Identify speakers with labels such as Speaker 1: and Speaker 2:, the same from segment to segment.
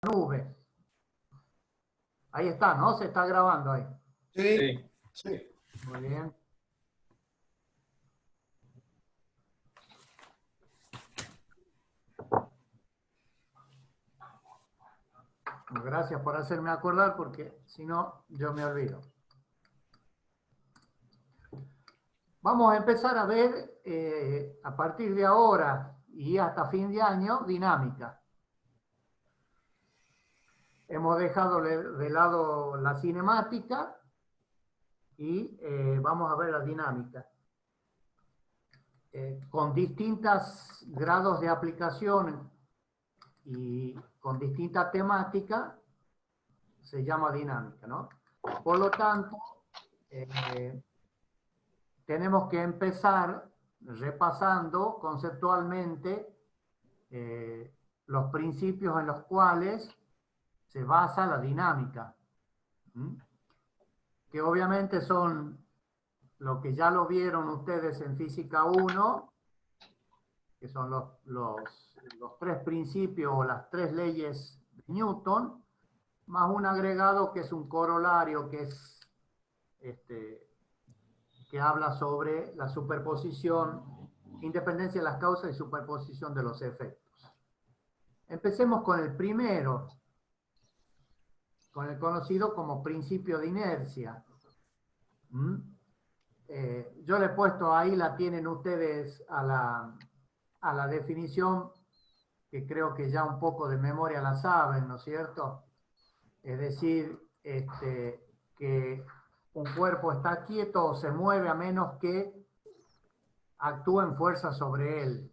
Speaker 1: nube. Ahí está, ¿no? Se está grabando ahí.
Speaker 2: Sí, sí.
Speaker 1: Muy bien. Gracias por hacerme acordar porque si no, yo me olvido. Vamos a empezar a ver a partir de ahora y hasta fin de año dinámica. Hemos dejado de lado la cinemática y vamos a ver la dinámica. Con distintos grados de aplicación y con distinta temática se llama dinámica, ¿no? Por lo tanto, tenemos que empezar repasando conceptualmente los principios en los cuales se basa la dinámica, que obviamente son lo que ya lo vieron ustedes en Física 1, que son los tres principios o las tres leyes de Newton, más un agregado que es un corolario, que es que habla sobre la superposición, independencia de las causas y superposición de los efectos. Empecemos con el primero, con el conocido como principio de inercia. Yo le he puesto ahí, la tienen ustedes a la definición, que creo que ya un poco de memoria la saben, ¿no es cierto? Es decir, que un cuerpo está quieto o se mueve a menos que actúen fuerza sobre él.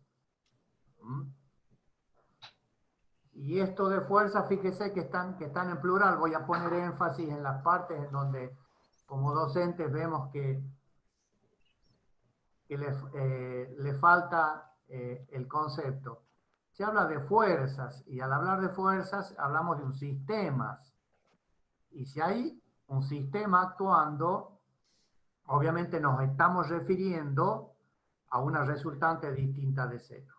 Speaker 1: Y esto de fuerza, fíjese que están en plural. Voy a poner énfasis en las partes en donde como docentes vemos que le falta el concepto. Se habla de fuerzas y al hablar de fuerzas hablamos de un sistema. Y si hay un sistema actuando, obviamente nos estamos refiriendo a una resultante distinta de cero.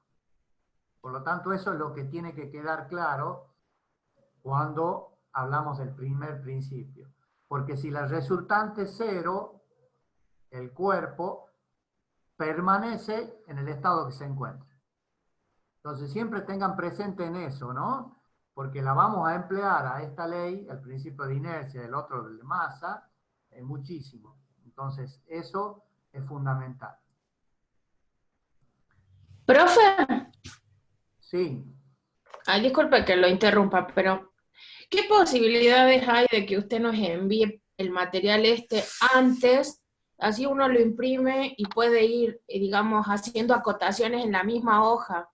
Speaker 1: Por lo tanto, eso es lo que tiene que quedar claro cuando hablamos del primer principio. Porque si la resultante es cero, el cuerpo permanece en el estado que se encuentra. Entonces, siempre tengan presente en eso, ¿no? Porque la vamos a emplear a esta ley, el principio de inercia, el otro de masa, muchísimo. Entonces, eso es fundamental.
Speaker 3: Profe,
Speaker 1: Sí.
Speaker 3: ay, disculpe que lo interrumpa, pero ¿qué posibilidades hay de que usted nos envíe el material antes? Así uno lo imprime y puede ir, digamos, haciendo acotaciones en la misma hoja.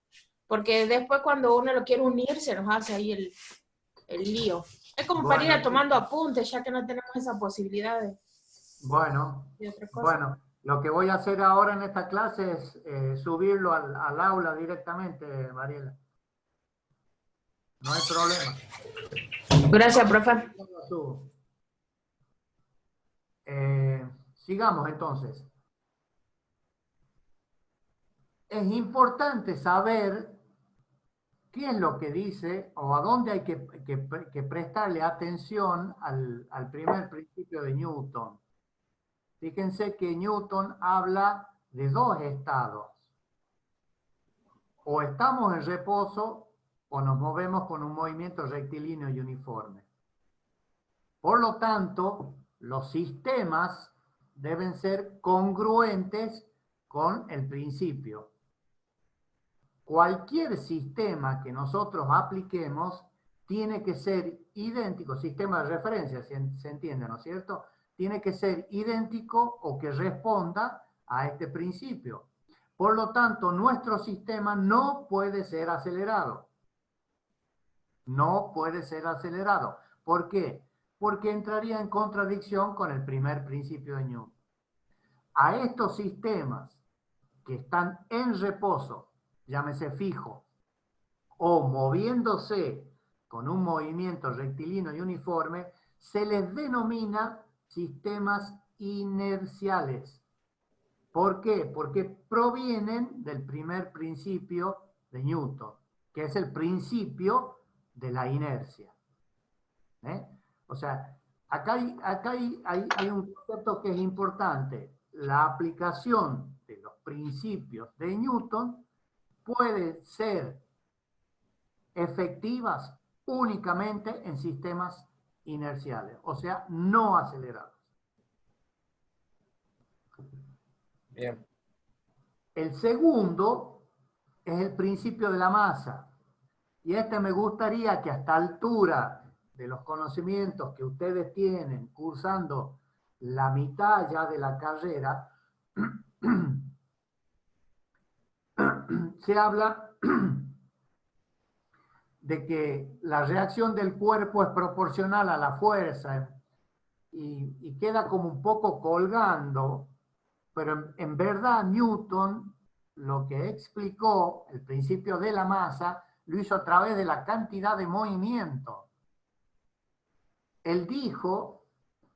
Speaker 3: Porque después cuando uno lo quiere unir, se nos hace ahí el lío. Es como para ir tomando apuntes, ya que no tenemos esa posibilidad de otra cosa.
Speaker 1: Bueno, lo que voy a hacer ahora en esta clase es subirlo al aula directamente, Mariela. No hay problema.
Speaker 3: Gracias, profe.
Speaker 1: Sigamos entonces. Es importante saber qué es lo que dice o a dónde hay que prestarle atención al primer principio de Newton. Fíjense que Newton habla de dos estados. O estamos en reposo o nos movemos con un movimiento rectilíneo y uniforme. Por lo tanto, los sistemas deben ser congruentes con el principio. Cualquier sistema que nosotros apliquemos tiene que ser idéntico, sistema de referencia, se entiende, ¿no es cierto? Tiene que ser idéntico o que responda a este principio. Por lo tanto, nuestro sistema no puede ser acelerado. No puede ser acelerado. ¿Por qué? Porque entraría en contradicción con el primer principio de Newton. A estos sistemas que están en reposo, llámese fijo, o moviéndose con un movimiento rectilíneo y uniforme, se les denomina sistemas inerciales. ¿Por qué? Porque provienen del primer principio de Newton, que es el principio de la inercia. O sea, acá hay un concepto que es importante. La aplicación de los principios de Newton puede ser efectivas únicamente en sistemas inerciales, o sea, no acelerados.
Speaker 4: Bien.
Speaker 1: El segundo es el principio de la masa. Y me gustaría que a esta altura de los conocimientos que ustedes tienen cursando la mitad ya de la carrera, se habla de que la reacción del cuerpo es proporcional a la fuerza y queda como un poco colgando, pero en verdad Newton lo que explicó, el principio de la masa, lo hizo a través de la cantidad de movimiento. Él dijo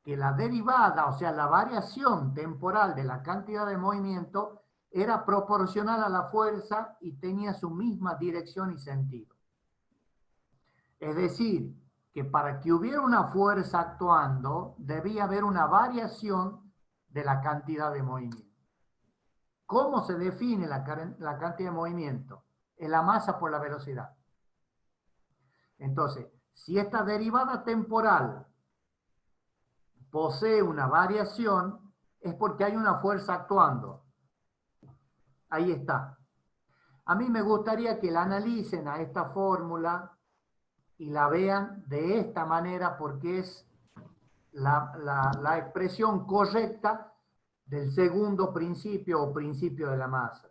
Speaker 1: que la derivada, o sea, la variación temporal de la cantidad de movimiento era proporcional a la fuerza y tenía su misma dirección y sentido. Es decir, que para que hubiera una fuerza actuando, debía haber una variación de la cantidad de movimiento. ¿Cómo se define la cantidad de movimiento? Es la masa por la velocidad. Entonces, si esta derivada temporal posee una variación, es porque hay una fuerza actuando. Ahí está. A mí me gustaría que la analicen a esta fórmula y la vean de esta manera porque es la expresión correcta del segundo principio o principio de la masa.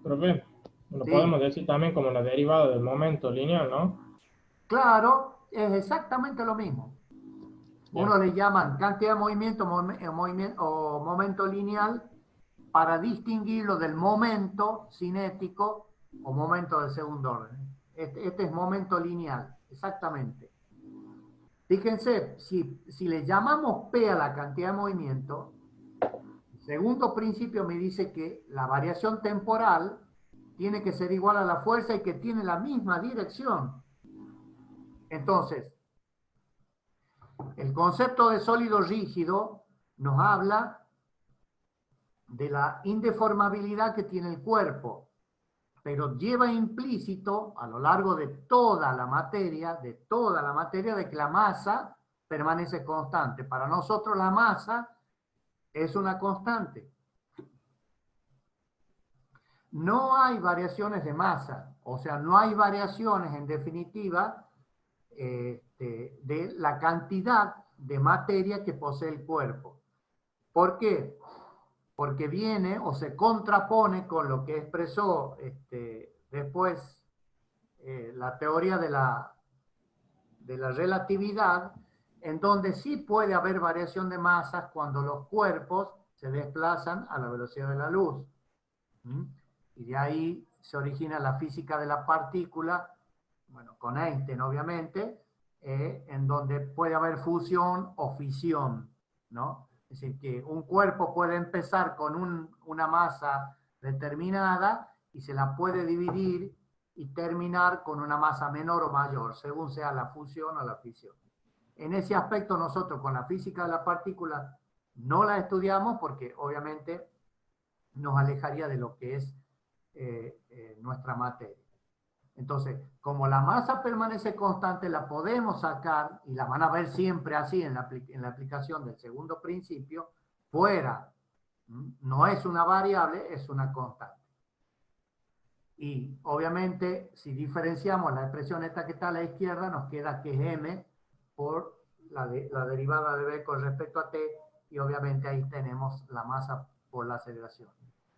Speaker 5: Profe, lo
Speaker 1: Sí.
Speaker 5: podemos decir también como la derivada del momento lineal, ¿no?
Speaker 1: Claro, es exactamente lo mismo.
Speaker 5: Bien.
Speaker 1: Uno le llaman cantidad de movimiento, o momento lineal para distinguirlo del momento cinético o momento de segundo orden. Este es momento lineal, exactamente. Fíjense, si le llamamos P a la cantidad de movimiento, el segundo principio me dice que la variación temporal tiene que ser igual a la fuerza y que tiene la misma dirección. Entonces, el concepto de sólido rígido nos habla de la indeformabilidad que tiene el cuerpo, pero lleva implícito a lo largo de toda la materia, de que la masa permanece constante. Para nosotros la masa es una constante. No hay variaciones de masa, o sea, no hay variaciones en definitiva de la cantidad de materia que posee el cuerpo. ¿Por qué? Porque viene o se contrapone con lo que expresó después la teoría de la relatividad, en donde sí puede haber variación de masas cuando los cuerpos se desplazan a la velocidad de la luz. Y de ahí se origina la física de la partícula, bueno, con Einstein obviamente, en donde puede haber fusión o fisión, ¿no? Es decir, que un cuerpo puede empezar con una masa determinada y se la puede dividir y terminar con una masa menor o mayor, según sea la fusión o la fisión. En ese aspecto nosotros con la física de la partícula no la estudiamos porque obviamente nos alejaría de lo que es nuestra materia. Entonces, como la masa permanece constante, la podemos sacar, y la van a ver siempre así en la aplicación del segundo principio, fuera. No es una variable, es una constante. Y obviamente, si diferenciamos la expresión esta que está a la izquierda, nos queda que es m por la derivada de b con respecto a t, y obviamente ahí tenemos la masa por la aceleración.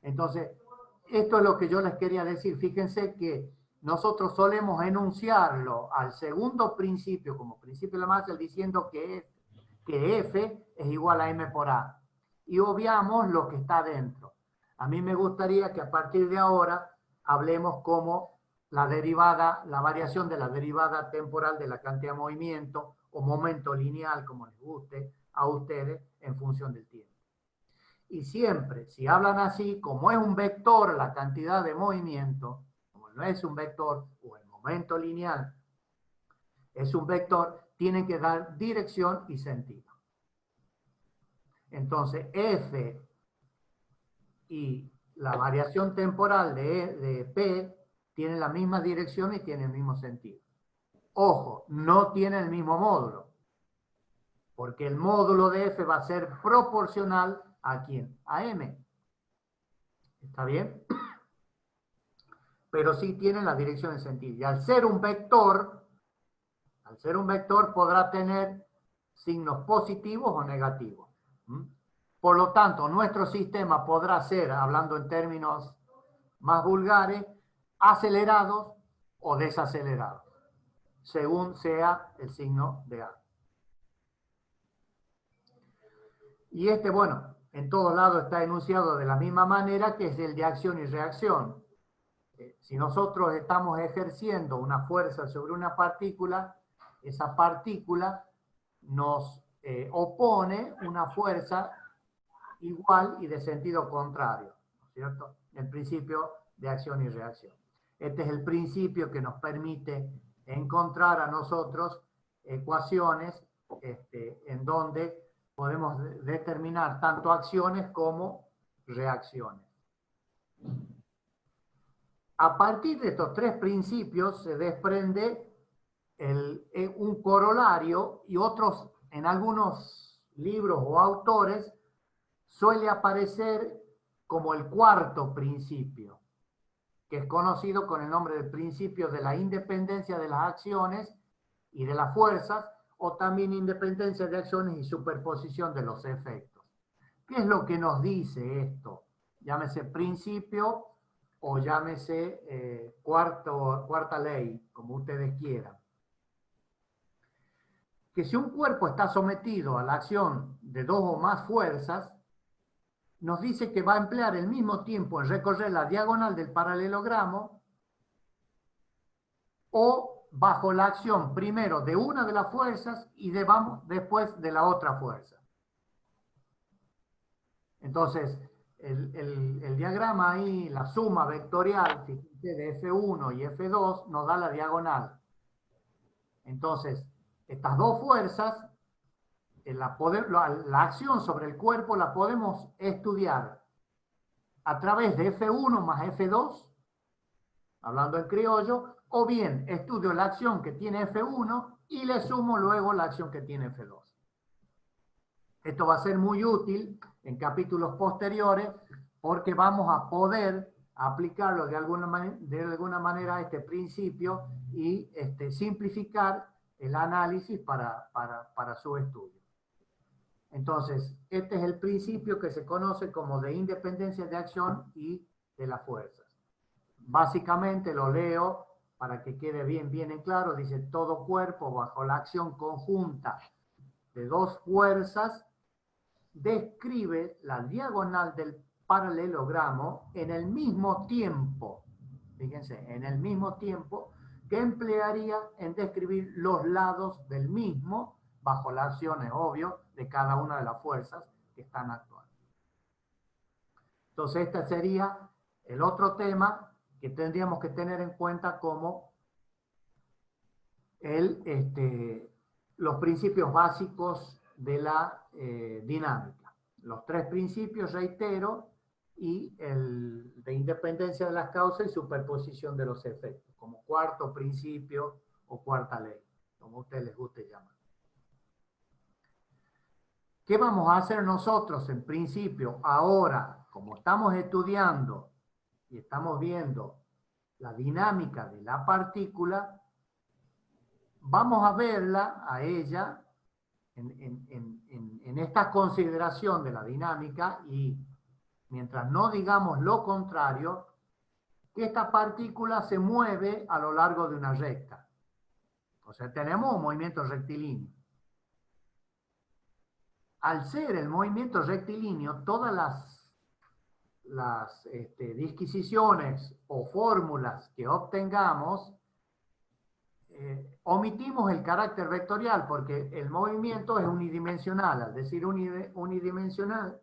Speaker 1: Entonces, esto es lo que yo les quería decir. Fíjense que nosotros solemos enunciarlo al segundo principio, como principio de la masa, diciendo que F es igual a m por a. Y obviamos lo que está dentro. A mí me gustaría que a partir de ahora hablemos como la derivada, la variación de la derivada temporal de la cantidad de movimiento o momento lineal, como les guste a ustedes, en función del tiempo. Y siempre, si hablan así, como es un vector la cantidad de movimiento, como no es un vector o el momento lineal, es un vector, tiene que dar dirección y sentido. Entonces, F y la variación temporal de P tienen la misma dirección y tienen el mismo sentido. Ojo, no tienen el mismo módulo, porque el módulo de F va a ser proporcional ¿a quién? A M. ¿Está bien? Pero sí tienen la dirección y sentido. Y al ser un vector podrá tener signos positivos o negativos. Por lo tanto, nuestro sistema podrá ser, hablando en términos más vulgares, acelerados o desacelerados, según sea el signo de A. Y bueno, en todos lados está enunciado de la misma manera, que es el de acción y reacción. Si nosotros estamos ejerciendo una fuerza sobre una partícula, esa partícula nos opone una fuerza igual y de sentido contrario, ¿no es cierto? El principio de acción y reacción. Este es el principio que nos permite encontrar a nosotros ecuaciones en donde podemos determinar tanto acciones como reacciones. A partir de estos tres principios se desprende un corolario, y otros, en algunos libros o autores, suele aparecer como el cuarto principio, que es conocido con el nombre del principio de la independencia de las acciones y de las fuerzas, o también independencia de acciones y superposición de los efectos. ¿Qué es lo que nos dice esto? Llámese principio o llámese cuarta ley, como ustedes quieran. Que si un cuerpo está sometido a la acción de dos o más fuerzas, nos dice que va a emplear el mismo tiempo en recorrer la diagonal del paralelogramo o bajo la acción primero de una de las fuerzas y después de la otra fuerza. Entonces, el diagrama ahí, la suma vectorial, fíjense, de F1 y F2 nos da la diagonal. Entonces, estas dos fuerzas, la acción sobre el cuerpo la podemos estudiar a través de F1 más F2, hablando en criollo, o bien estudio la acción que tiene F1 y le sumo luego la acción que tiene F2. Esto va a ser muy útil en capítulos posteriores porque vamos a poder aplicarlo de alguna manera a este principio y simplificar el análisis para su estudio. Entonces, este es el principio que se conoce como de independencia de acción y de las fuerzas. Básicamente lo leo para que quede bien en claro. Dice: todo cuerpo bajo la acción conjunta de dos fuerzas describe la diagonal del paralelogramo en el mismo tiempo, fíjense, en el mismo tiempo que emplearía en describir los lados del mismo bajo la acción, es obvio, de cada una de las fuerzas que están actuando. Entonces, este sería el otro tema que tendríamos que tener en cuenta como los principios básicos de la dinámica. Los tres principios, reitero, y el de independencia de las causas y superposición de los efectos, como cuarto principio o cuarta ley, como a ustedes les guste llamar. ¿Qué vamos a hacer nosotros en principio ahora, como estamos estudiando y estamos viendo la dinámica de la partícula? Vamos a verla a ella en esta consideración de la dinámica, y mientras no digamos lo contrario, que esta partícula se mueve a lo largo de una recta. O sea, tenemos un movimiento rectilíneo. Al ser el movimiento rectilíneo, todas las disquisiciones o fórmulas que obtengamos, omitimos el carácter vectorial porque el movimiento es unidimensional. Al decir unidimensional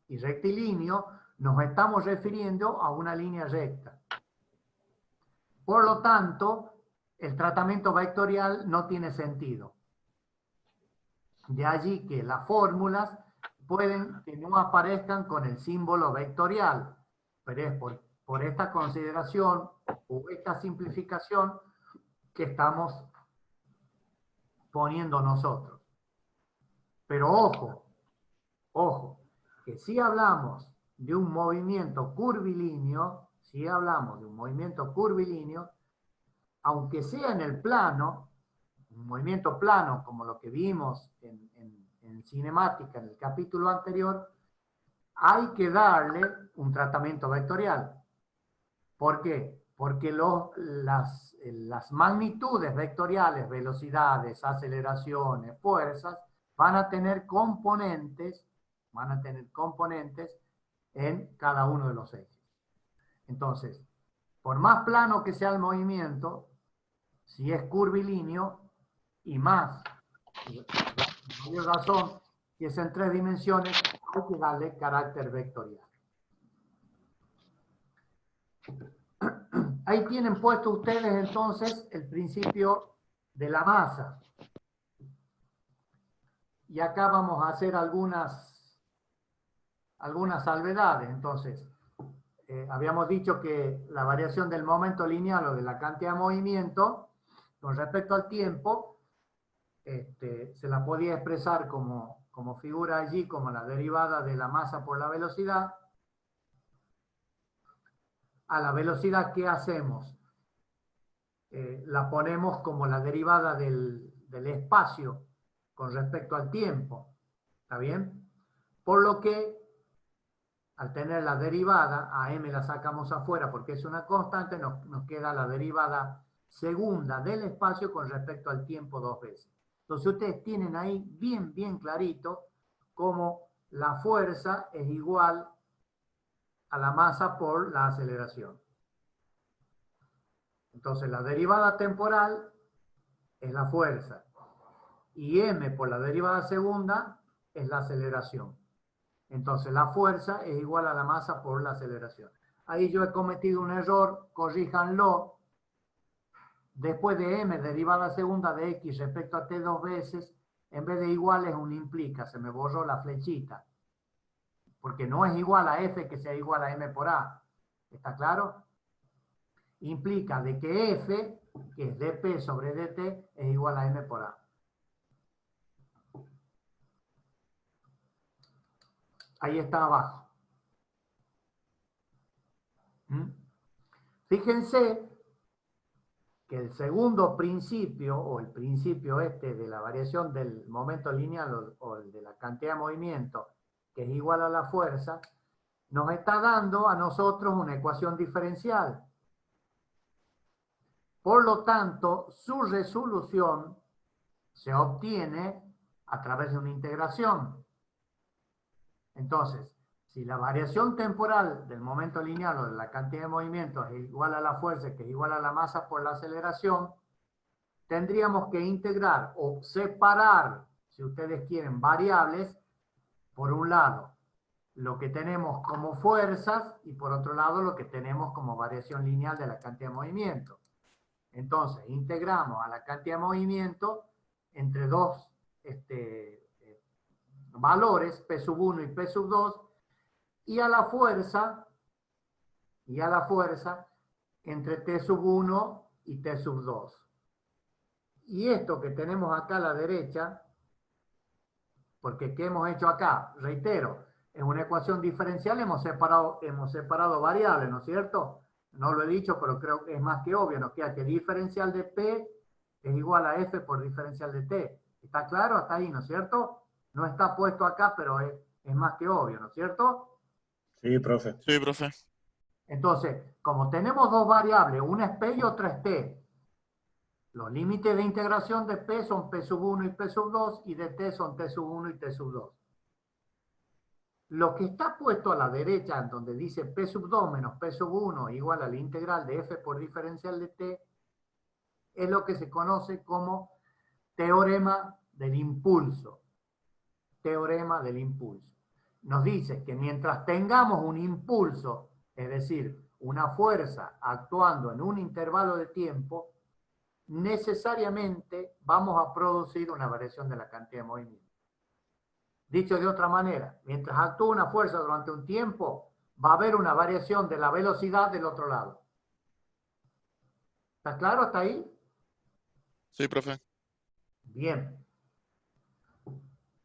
Speaker 1: y rectilíneo, nos estamos refiriendo a una línea recta. Por lo tanto, el tratamiento vectorial no tiene sentido. De allí que las fórmulas pueden que no aparezcan con el símbolo vectorial, pero es por esta consideración o esta simplificación que estamos poniendo nosotros. Pero ojo, que si hablamos de un movimiento curvilíneo, aunque sea en el plano, un movimiento plano como lo que vimos en cinemática en el capítulo anterior, hay que darle un tratamiento vectorial. ¿Por qué? Porque las magnitudes vectoriales, velocidades, aceleraciones, fuerzas, van a tener componentes en cada uno de los ejes. Entonces, por más plano que sea el movimiento, si es curvilíneo, y más, por mayor razón, si es en 3 dimensiones, hay que darle carácter vectorial. Ahí tienen puesto ustedes entonces el principio de la masa. Y acá vamos a hacer algunas salvedades. Entonces, habíamos dicho que la variación del momento lineal o de la cantidad de movimiento con respecto al tiempo se la podía expresar como figura allí, como la derivada de la masa por la velocidad. A la velocidad, ¿qué hacemos? La ponemos como la derivada del espacio con respecto al tiempo. ¿Está bien? Por lo que, al tener la derivada, a m la sacamos afuera porque es una constante, nos queda la derivada segunda del espacio con respecto al tiempo 2 veces. Entonces ustedes tienen ahí bien clarito cómo la fuerza es igual a la masa por la aceleración. Entonces la derivada temporal es la fuerza y m por la derivada segunda es la aceleración. Entonces la fuerza es igual a la masa por la aceleración. Ahí yo he cometido un error, corríjanlo. Después de m derivada segunda de x respecto a t 2 veces, en vez de igual es un implica, se me borró la flechita. Porque no es igual a f que sea igual a m por a. ¿Está claro? Implica de que f, que es dp sobre dt, es igual a m por a. Ahí está abajo. Fíjense que el segundo principio, o el principio de la variación del momento lineal o el de la cantidad de movimiento, que es igual a la fuerza, nos está dando a nosotros una ecuación diferencial. Por lo tanto, su resolución se obtiene a través de una integración. Entonces, si la variación temporal del momento lineal o de la cantidad de movimiento es igual a la fuerza, que es igual a la masa por la aceleración, tendríamos que integrar o separar, si ustedes quieren, variables, por un lado, lo que tenemos como fuerzas y por otro lado, lo que tenemos como variación lineal de la cantidad de movimiento. Entonces, integramos a la cantidad de movimiento entre dos valores, P sub 1 y P sub 2, y a la fuerza entre T sub 1 y T sub 2. Y esto que tenemos acá a la derecha, porque ¿qué hemos hecho acá? Reitero, en una ecuación diferencial hemos separado variables, ¿no es cierto? No lo he dicho, pero creo que es más que obvio. Nos queda que diferencial de P es igual a F por diferencial de T. ¿Está claro? Hasta ahí, ¿no es cierto? No está puesto acá, pero es más que obvio, ¿no es cierto?
Speaker 2: Sí, profe.
Speaker 6: Sí, profe.
Speaker 1: Entonces, como tenemos dos variables, una es P y otra es T, los límites de integración de P son P sub 1 y P sub 2, y de T son T sub 1 y T sub 2. Lo que está puesto a la derecha, en donde dice P sub 2 menos P sub 1 igual a la integral de F por diferencial de T, es lo que se conoce como teorema del impulso. Teorema del impulso. Nos dice que mientras tengamos un impulso, es decir, una fuerza actuando en un intervalo de tiempo, necesariamente vamos a producir una variación de la cantidad de movimiento. Dicho de otra manera, mientras actúa una fuerza durante un tiempo, va a haber una variación de la velocidad del otro lado. ¿Está claro hasta ahí?
Speaker 2: Sí, profe.
Speaker 1: Bien.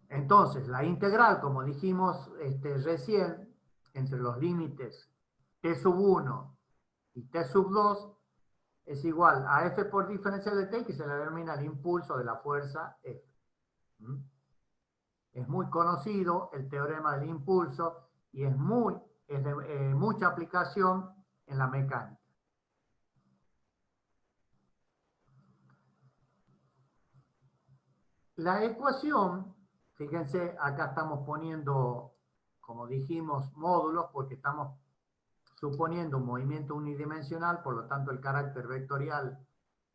Speaker 1: Entonces, la integral, como dijimos recién, entre los límites t sub 1 y t sub 2, es igual a f por diferencial de t, que se le denomina el impulso de la fuerza F. Es muy conocido el teorema del impulso y es de mucha aplicación en la mecánica. La ecuación, fíjense, acá estamos poniendo, como dijimos, módulos, porque estamos suponiendo un movimiento unidimensional, por lo tanto el carácter vectorial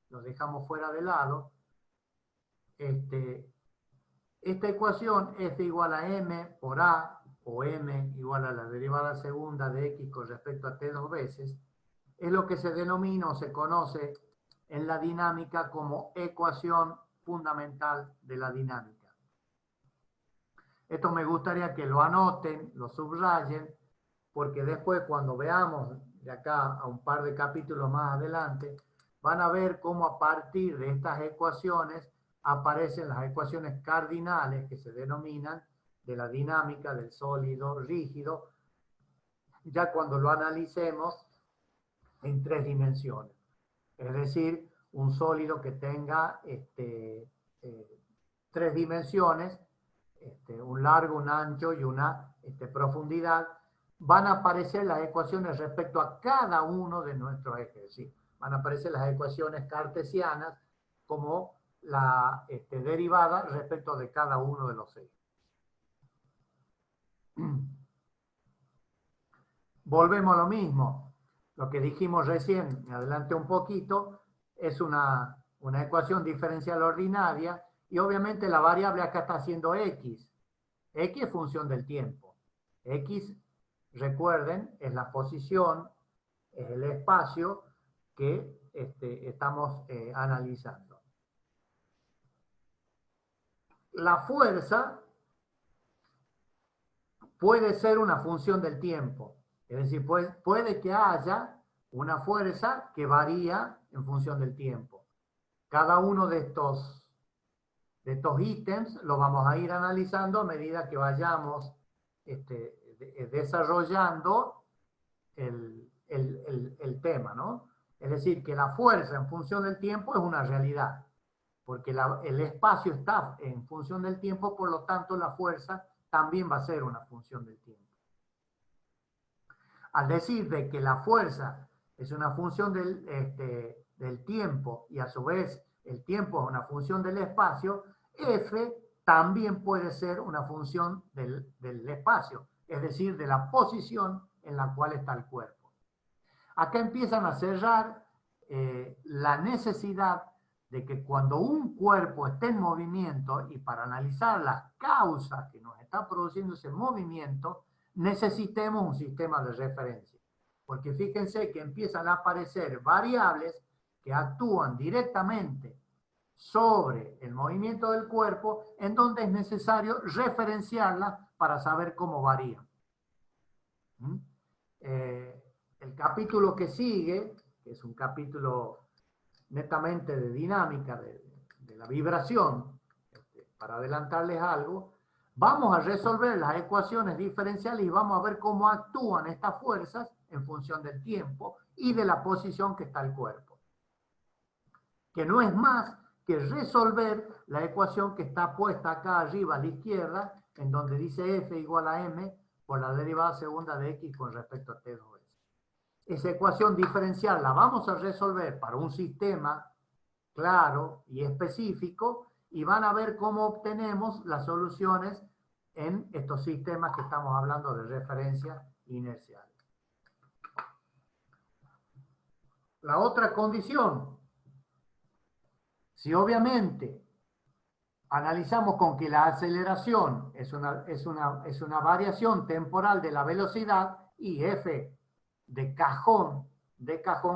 Speaker 1: lo dejamos fuera de lado. Esta ecuación, F igual a M por A, o M igual a la derivada segunda de X con respecto a T dos veces, es lo que se denomina o se conoce en la dinámica como ecuación fundamental de la dinámica. Esto me gustaría que lo anoten, lo subrayen, porque después cuando veamos de acá a un par de capítulos más adelante, van a ver cómo a partir de estas ecuaciones aparecen las ecuaciones cardinales que se denominan de la dinámica del sólido rígido, ya cuando lo analicemos en 3 dimensiones. Es decir, un sólido que tenga 3 dimensiones, un largo, un ancho y una profundidad, van a aparecer las ecuaciones respecto a cada uno de nuestros ejes. Es decir, van a aparecer las ecuaciones cartesianas como la derivada respecto de cada uno de los ejes. Volvemos a lo mismo. Lo que dijimos recién, me adelanté un poquito, es una ecuación diferencial ordinaria y obviamente la variable acá está siendo X. X es función del tiempo. X, recuerden, es la posición, es el espacio que estamos analizando. La fuerza puede ser una función del tiempo. Es decir, puede que haya una fuerza que varía en función del tiempo. Cada uno de estos ítems lo vamos a ir analizando a medida que vayamos desarrollando el tema, ¿no? Es decir, que la fuerza en función del tiempo es una realidad, porque el espacio está en función del tiempo, por lo tanto la fuerza también va a ser una función del tiempo. Al decir de que la fuerza es una función del tiempo y a su vez el tiempo es una función del espacio, F también puede ser una función del espacio, es decir, de la posición en la cual está el cuerpo. Acá empiezan a cerrar la necesidad de que cuando un cuerpo esté en movimiento y para analizar las causas que nos está produciendo ese movimiento, necesitemos un sistema de referencia. Porque fíjense que empiezan a aparecer variables que actúan directamente sobre el movimiento del cuerpo, en donde es necesario referenciarlas para saber cómo varían. El capítulo que sigue, que es un capítulo netamente de dinámica, de la vibración, para adelantarles algo, vamos a resolver las ecuaciones diferenciales y vamos a ver cómo actúan estas fuerzas en función del tiempo y de la posición que está el cuerpo. Que no es más que resolver la ecuación que está puesta acá arriba a la izquierda, en donde dice F igual a M por la derivada segunda de X con respecto a T dos veces. Esa ecuación diferencial la vamos a resolver para un sistema claro y específico y van a ver cómo obtenemos las soluciones en estos sistemas que estamos hablando de referencia inercial. La otra condición, si obviamente analizamos con que la aceleración es una variación temporal de la velocidad y F de cajón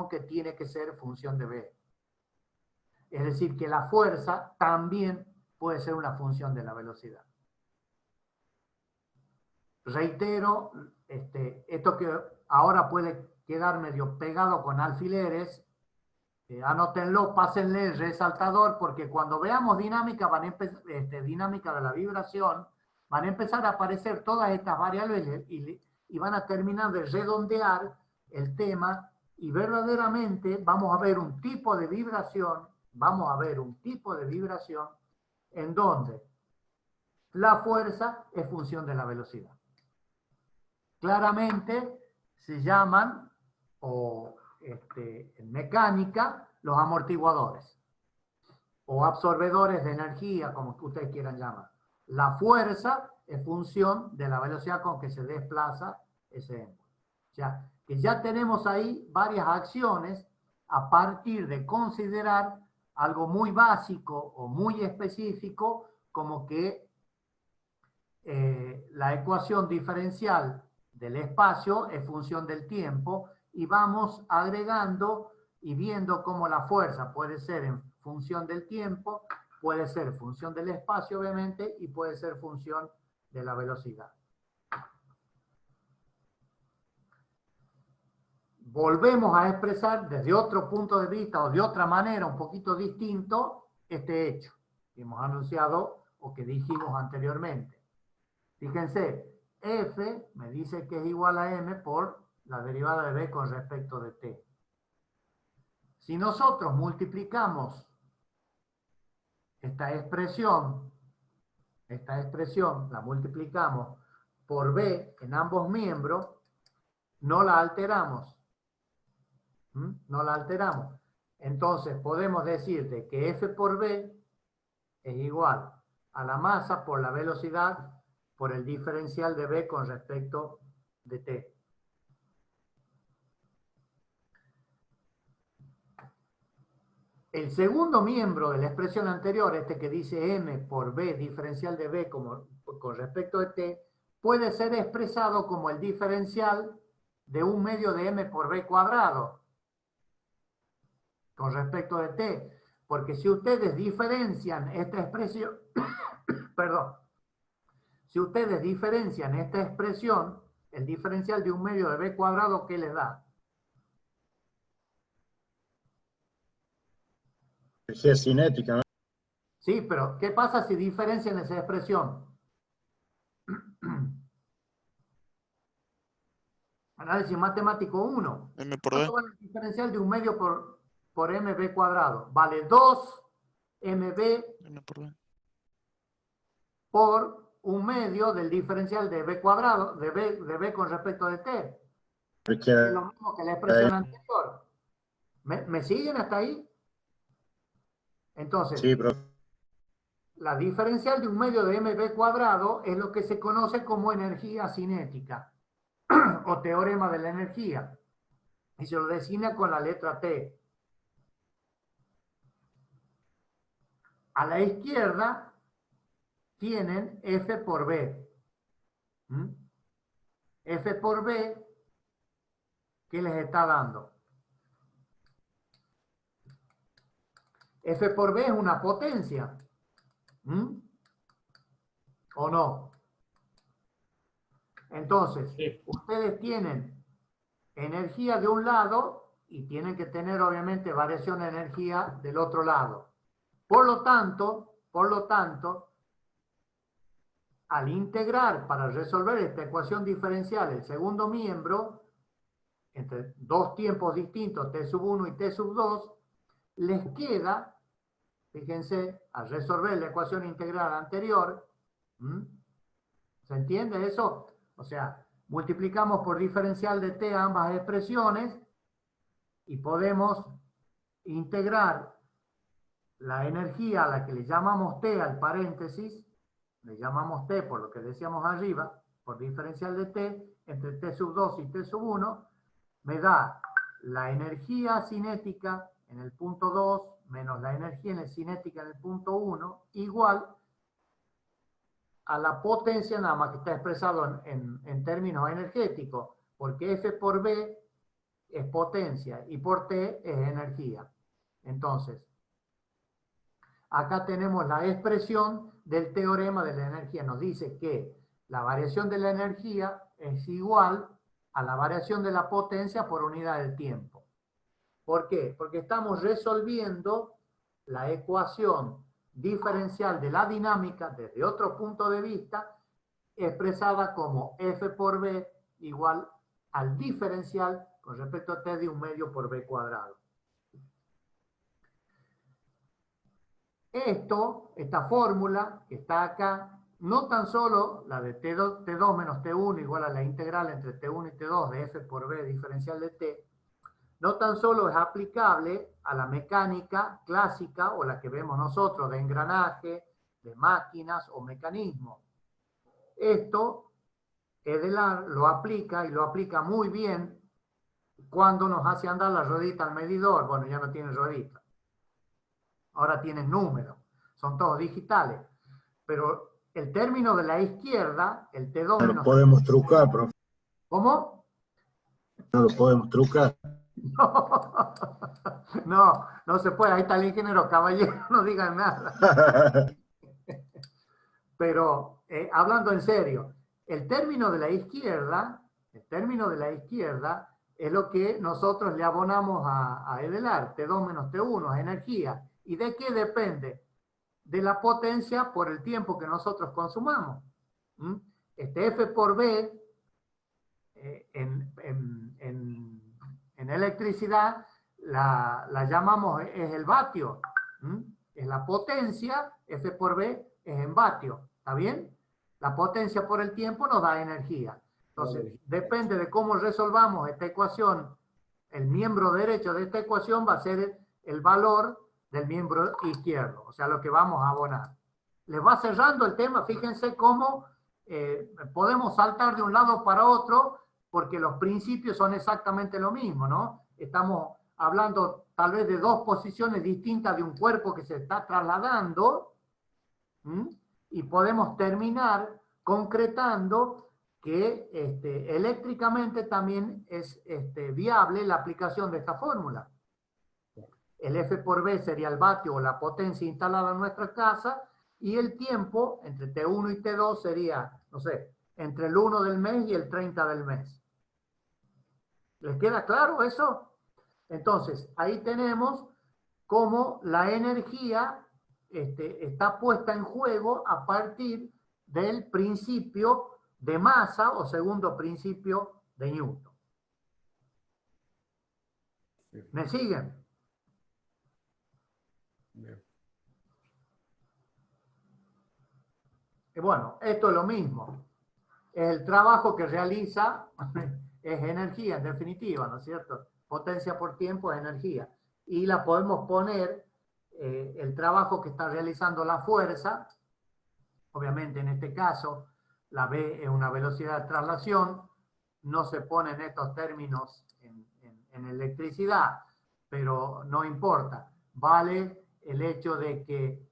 Speaker 1: que tiene que ser función de B. Es decir, que la fuerza también puede ser una función de la velocidad. Reitero, esto que ahora puede quedar medio pegado con alfileres, anótenlo, pásenle el resaltador, porque cuando veamos dinámica, dinámica de la vibración, van a empezar a aparecer todas estas variables y van a terminar de redondear el tema y verdaderamente vamos a ver un tipo de vibración, en donde la fuerza es función de la velocidad. Claramente se llaman, en mecánica, los amortiguadores o absorbedores de energía, como ustedes quieran llamar. La fuerza es función de la velocidad con que se desplaza ese ente. O sea, que ya tenemos ahí varias acciones a partir de considerar algo muy básico o muy específico, como que la ecuación diferencial del espacio es función del tiempo, y vamos agregando y viendo cómo la fuerza puede ser en función del tiempo, puede ser función del espacio, obviamente, y puede ser función de la velocidad. Volvemos a expresar desde otro punto de vista o de otra manera un poquito distinto este hecho que hemos anunciado o que dijimos anteriormente. Fíjense, F me dice que es igual a M por la derivada de B con respecto de T. Si nosotros multiplicamos esta expresión, la multiplicamos por B en ambos miembros, no la alteramos. No la alteramos. Entonces podemos decirte que F por B es igual a la masa por la velocidad por el diferencial de B con respecto de T. El segundo miembro de la expresión anterior, que dice M por B diferencial de B con respecto de T, puede ser expresado como el diferencial de 1/2 de M por B cuadrado con respecto de T. Porque si ustedes diferencian esta expresión, perdón, si ustedes diferencian esta expresión, el diferencial de 1/2 de B cuadrado, ¿qué les da?
Speaker 6: Energía cinética, ¿no?
Speaker 1: Sí, pero ¿qué pasa si diferencian esa expresión? Análisis matemático 1.
Speaker 2: M por B.
Speaker 1: ¿Cuánto vale el diferencial de 1/2 por mb cuadrado? Vale 2 mb
Speaker 2: M por B.
Speaker 1: por 1/2 del diferencial de b cuadrado, de b con respecto de t.
Speaker 6: Porque
Speaker 1: Es lo mismo que la expresión anterior. ¿Me siguen hasta ahí? Entonces,
Speaker 6: sí, profe.
Speaker 1: la diferencial de 1/2 de mb cuadrado es lo que se conoce como energía cinética o teorema de la energía, y se lo designa con la letra T. A la izquierda tienen F por B. F por B, ¿qué les está dando? F por B es una potencia. ¿O no? Entonces,
Speaker 5: Sí.
Speaker 1: ustedes tienen energía de un lado y tienen que tener obviamente variación de energía del otro lado. Por lo tanto, al integrar para resolver esta ecuación diferencial el segundo miembro, entre dos tiempos distintos, t1 y t2, les queda, fíjense, al resolver la ecuación integral anterior, ¿se entiende eso? O sea, multiplicamos por diferencial de t ambas expresiones y podemos integrar la energía a la que le llamamos t al paréntesis, le llamamos t por lo que decíamos arriba, por diferencial de t, entre t2 y t1, me da la energía cinética en el punto 2 menos la energía cinética en el punto 1, igual a la potencia, nada más que está expresado en términos energéticos, porque F por B es potencia y por T es energía. Entonces, acá tenemos la expresión del teorema de la energía. Nos dice que la variación de la energía es igual a la variación de la potencia por unidad del tiempo. ¿Por qué? Porque estamos resolviendo la ecuación diferencial de la dinámica desde otro punto de vista, expresada como F por B igual al diferencial con respecto a T de 1/2 por B cuadrado. Esta fórmula que está acá, no tan solo la de T2 menos T1 igual a la integral entre T1 y T2 de F por B diferencial de T, no tan solo es aplicable a la mecánica clásica o la que vemos nosotros de engranaje, de máquinas o mecanismos. Esto Edelar lo aplica y lo aplica muy bien cuando nos hace andar la ruedita al medidor. Bueno, ya no tiene ruedita. Ahora tienen números. Son todos digitales. Pero el término de la izquierda, el T2
Speaker 6: No lo
Speaker 1: menos...
Speaker 6: podemos trucar, profe.
Speaker 1: ¿Cómo?
Speaker 6: No lo podemos trucar.
Speaker 1: No se puede. Ahí está el ingeniero Caballero, no digan nada. Pero, hablando en serio, el término de la izquierda es lo que nosotros le abonamos a Edelar, T2 menos T1, es energía. ¿Y de qué depende? De la potencia por el tiempo que nosotros consumamos. Este F por B, en electricidad, la llamamos, es el vatio. Es la potencia, F por B es en vatio. ¿Está bien? La potencia por el tiempo nos da energía. Entonces, depende de cómo resolvamos esta ecuación, el miembro derecho de esta ecuación va a ser el valor del miembro izquierdo, o sea, lo que vamos a abonar. Les va cerrando el tema, fíjense cómo podemos saltar de un lado para otro, porque los principios son exactamente lo mismo, ¿no? Estamos hablando tal vez de dos posiciones distintas de un cuerpo que se está trasladando, y podemos terminar concretando que eléctricamente también es viable la aplicación de esta fórmula. El F por B sería el vatio o la potencia instalada en nuestra casa, y el tiempo entre T1 y T2 sería, no sé, entre el 1 del mes y el 30 del mes. ¿Les queda claro eso? Entonces, ahí tenemos cómo la energía está puesta en juego a partir del principio de masa o segundo principio de Newton. ¿Me siguen?
Speaker 4: Bien.
Speaker 1: Y bueno, esto es lo mismo. El trabajo que realiza es energía, en definitiva, ¿no es cierto? Potencia por tiempo es energía. Y la podemos poner, el trabajo que está realizando la fuerza, obviamente en este caso, la V es una velocidad de traslación, no se pone en estos términos en electricidad, pero no importa. Vale el hecho de que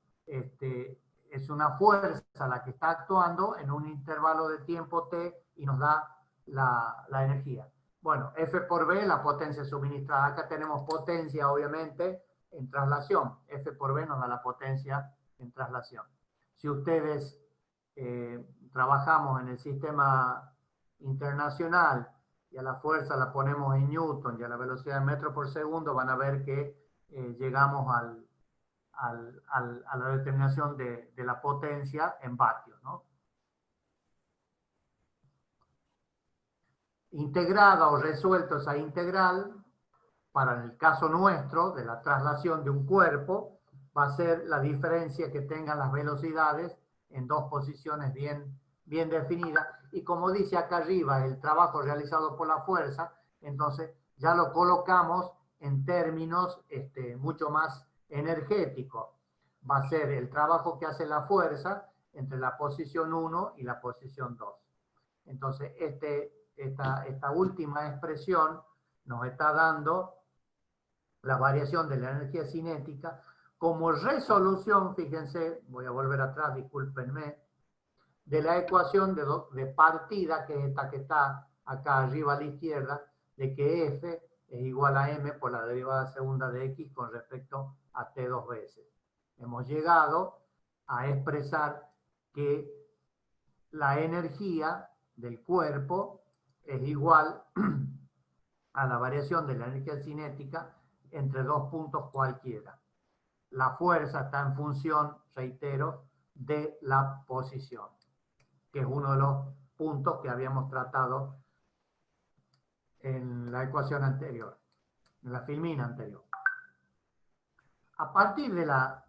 Speaker 1: es una fuerza la que está actuando en un intervalo de tiempo t y nos da la energía. Bueno, F por B, la potencia suministrada. Acá tenemos potencia, obviamente, en traslación. F por B nos da la potencia en traslación. Si ustedes trabajamos en el sistema internacional y a la fuerza la ponemos en Newton y a la velocidad de metro por segundo, van a ver que llegamos a la determinación de la potencia en vatios, ¿no? Integrada o resuelto esa integral, para el caso nuestro de la traslación de un cuerpo, va a ser la diferencia que tengan las velocidades en dos posiciones bien definidas. Y como dice acá arriba, el trabajo realizado por la fuerza, entonces ya lo colocamos en términos mucho más energéticos. Va a ser el trabajo que hace la fuerza entre la posición 1 y la posición 2. Entonces, esta última expresión nos está dando la variación de la energía cinética como resolución, fíjense, voy a volver atrás, discúlpenme, de la ecuación de partida, que es esta que está acá arriba a la izquierda, de que F es igual a M por la derivada segunda de X con respecto a T dos veces. hemos llegado a expresar que la energía del cuerpo es igual a la variación de la energía cinética entre dos puntos cualquiera. La fuerza está en función, reitero, de la posición, que es uno de los puntos que habíamos tratado en la ecuación anterior, en la filmina anterior. A partir de la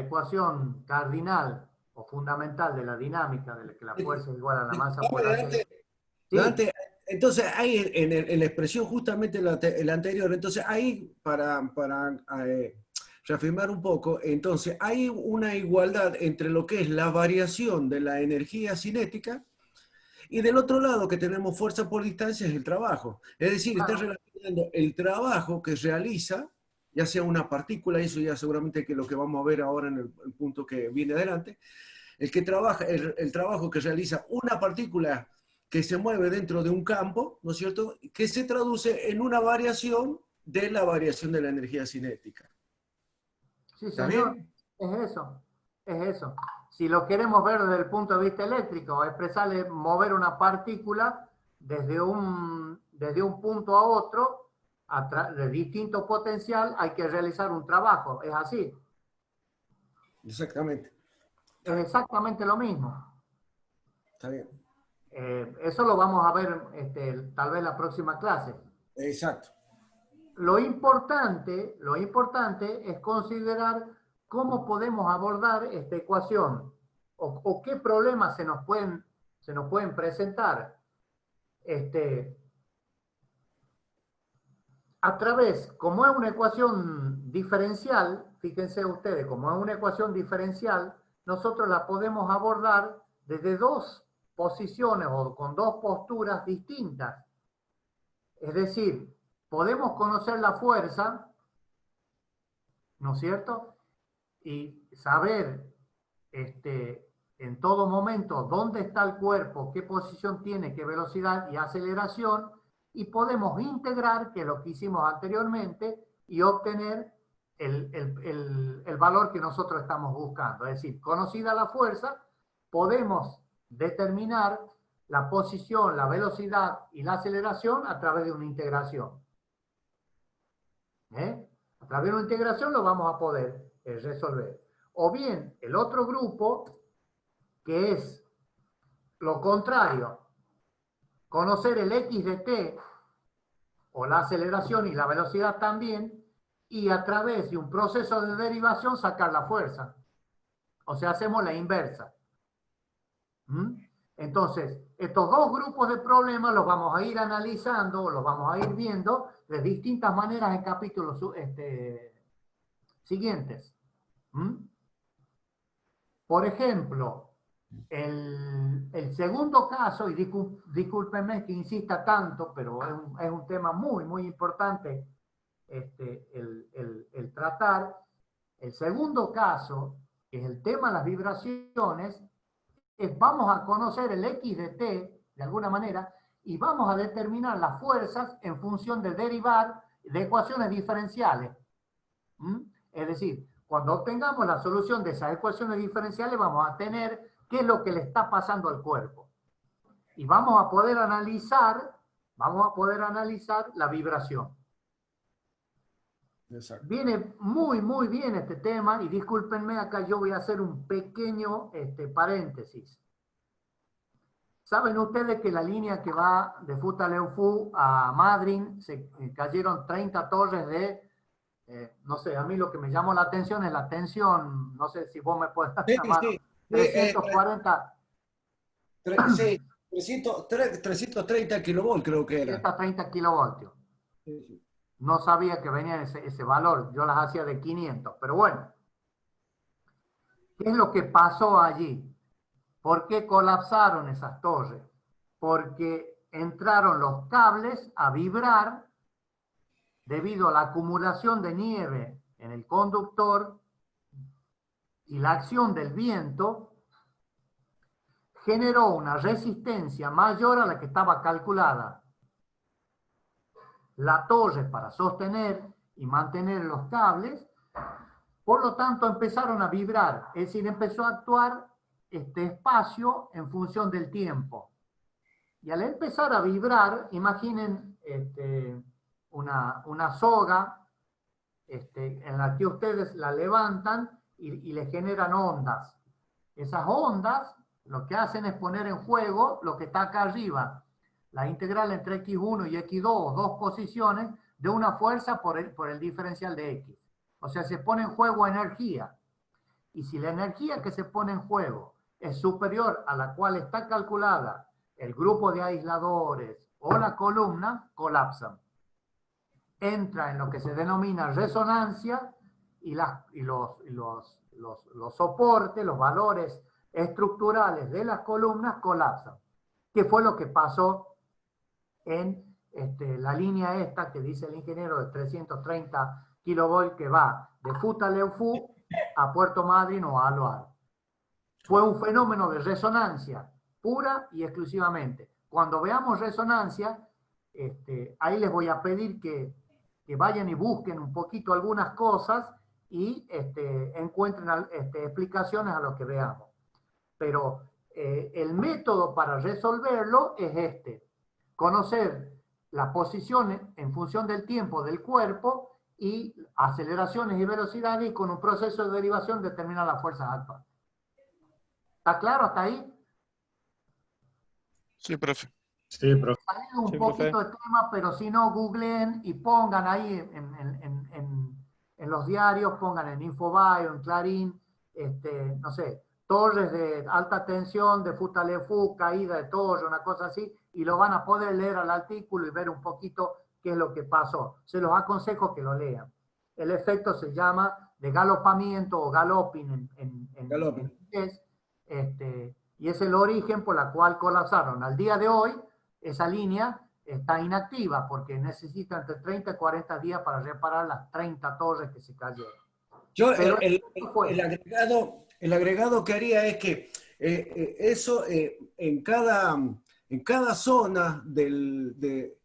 Speaker 1: ecuación cardinal o fundamental de la dinámica, de que la fuerza es igual a la masa por la...
Speaker 7: Dante, entonces, ahí en la expresión justamente la anterior, entonces ahí para reafirmar un poco, entonces hay una igualdad entre lo que es la variación de la energía cinética y del otro lado que tenemos fuerza por distancia es el trabajo. Es decir, está relacionando el trabajo que realiza, ya sea una partícula, eso ya seguramente que lo que vamos a ver ahora en el punto que viene adelante, el trabajo que realiza una partícula que se mueve dentro de un campo, ¿no es cierto?, que se traduce en una variación de la variación de la energía cinética.
Speaker 1: Sí, señor, es eso. Si lo queremos ver desde el punto de vista eléctrico, expresarle mover una partícula desde un punto a otro, de distinto potencial, hay que realizar un trabajo, es así.
Speaker 7: Exactamente.
Speaker 1: Es exactamente lo mismo.
Speaker 7: Está bien.
Speaker 1: Eso lo vamos a ver tal vez la próxima clase.
Speaker 7: Exacto.
Speaker 1: Lo importante es considerar cómo podemos abordar esta ecuación o qué problemas se nos pueden presentar. A través, como es una ecuación diferencial, fíjense ustedes, como es una ecuación diferencial, nosotros la podemos abordar desde dos posiciones o con dos posturas distintas. Es decir, podemos conocer la fuerza, ¿no es cierto? Y saber en todo momento dónde está el cuerpo, qué posición tiene, qué velocidad y aceleración, y podemos integrar, que es lo que hicimos anteriormente, y obtener el valor que nosotros estamos buscando. Es decir, conocida la fuerza, podemos determinar la posición, la velocidad y la aceleración a través de una integración. A través de una integración lo vamos a poder resolver. O bien, el otro grupo, que es lo contrario, conocer el x de t, o la aceleración y la velocidad también, y a través de un proceso de derivación sacar la fuerza. O sea, hacemos la inversa. Entonces, estos dos grupos de problemas los vamos a ir analizando, los vamos a ir viendo de distintas maneras en capítulos siguientes. Por ejemplo, el segundo caso, y discúlpenme que insista tanto, pero es un tema muy, muy importante el tratar. El segundo caso, que es el tema de las vibraciones, vamos a conocer el x de t, de alguna manera, y vamos a determinar las fuerzas en función de derivar de ecuaciones diferenciales. Es decir, cuando obtengamos la solución de esas ecuaciones diferenciales, vamos a tener qué es lo que le está pasando al cuerpo. Y vamos a poder analizar la vibración.
Speaker 7: Exacto.
Speaker 1: Viene muy, muy bien este tema, y discúlpenme, acá yo voy a hacer un pequeño paréntesis. ¿Saben ustedes que la línea que va de Futaleufú a Madryn se cayeron 30 torres de, no sé, a mí lo que me llamó la atención es la tensión, no sé si vos me puedes dar una mano, 340.
Speaker 7: Sí, 330 kilovolts creo que era.
Speaker 1: 330 kilovoltios.
Speaker 7: Sí.
Speaker 1: No sabía que venía ese valor, yo las hacía de 500, pero bueno. ¿Qué es lo que pasó allí? ¿Por qué colapsaron esas torres? Porque entraron los cables a vibrar debido a la acumulación de nieve en el conductor y la acción del viento generó una resistencia mayor a la que estaba calculada. La torre, para sostener y mantener los cables, Por lo tanto, empezaron a vibrar, es decir, empezó a actuar este espacio en función del tiempo. Y al empezar a vibrar, imaginen una soga en la que ustedes la levantan y le generan ondas. Esas ondas lo que hacen es poner en juego lo que está acá arriba, la integral entre x1 y x2, dos posiciones de una fuerza por el diferencial de x. O sea, se pone en juego energía. Y si la energía que se pone en juego es superior a la cual está calculada el grupo de aisladores o la columna, colapsan. Entra en lo que se denomina resonancia y los soportes, los valores estructurales de las columnas colapsan. ¿Qué fue lo que pasó en la línea esta que dice el ingeniero de 330 kilovolts que va de Futaleufú a Puerto Madryn o a Aloar? Fue un fenómeno de resonancia pura y exclusivamente. Cuando veamos resonancia, ahí les voy a pedir que vayan y busquen un poquito algunas cosas y encuentren explicaciones a lo que veamos. Pero el método para resolverlo es conocer las posiciones en función del tiempo del cuerpo y aceleraciones y velocidades, y con un proceso de derivación determinar las fuerzas actuales. ¿Está claro hasta ahí?
Speaker 2: Sí, profe.
Speaker 6: Sí, profe.
Speaker 1: Salido un
Speaker 5: Sí,
Speaker 1: poquito
Speaker 5: profe.
Speaker 1: de tema, pero si no, googleen y pongan ahí en los diarios, pongan en Infobae o en Clarín, no sé, torres de alta tensión de Futaleufú, caída de torre, una cosa así, y lo van a poder leer al artículo y ver un poquito qué es lo que pasó. Se los aconsejo que lo lean. El efecto se llama de galopamiento o galloping en inglés, y es el origen por la cual colapsaron. Al día de hoy, esa línea está inactiva porque necesita entre 30 y 40 días para reparar las 30 torres que se cayeron.
Speaker 7: Yo
Speaker 1: Pero
Speaker 7: el agregado que haría es que eso en cada zona del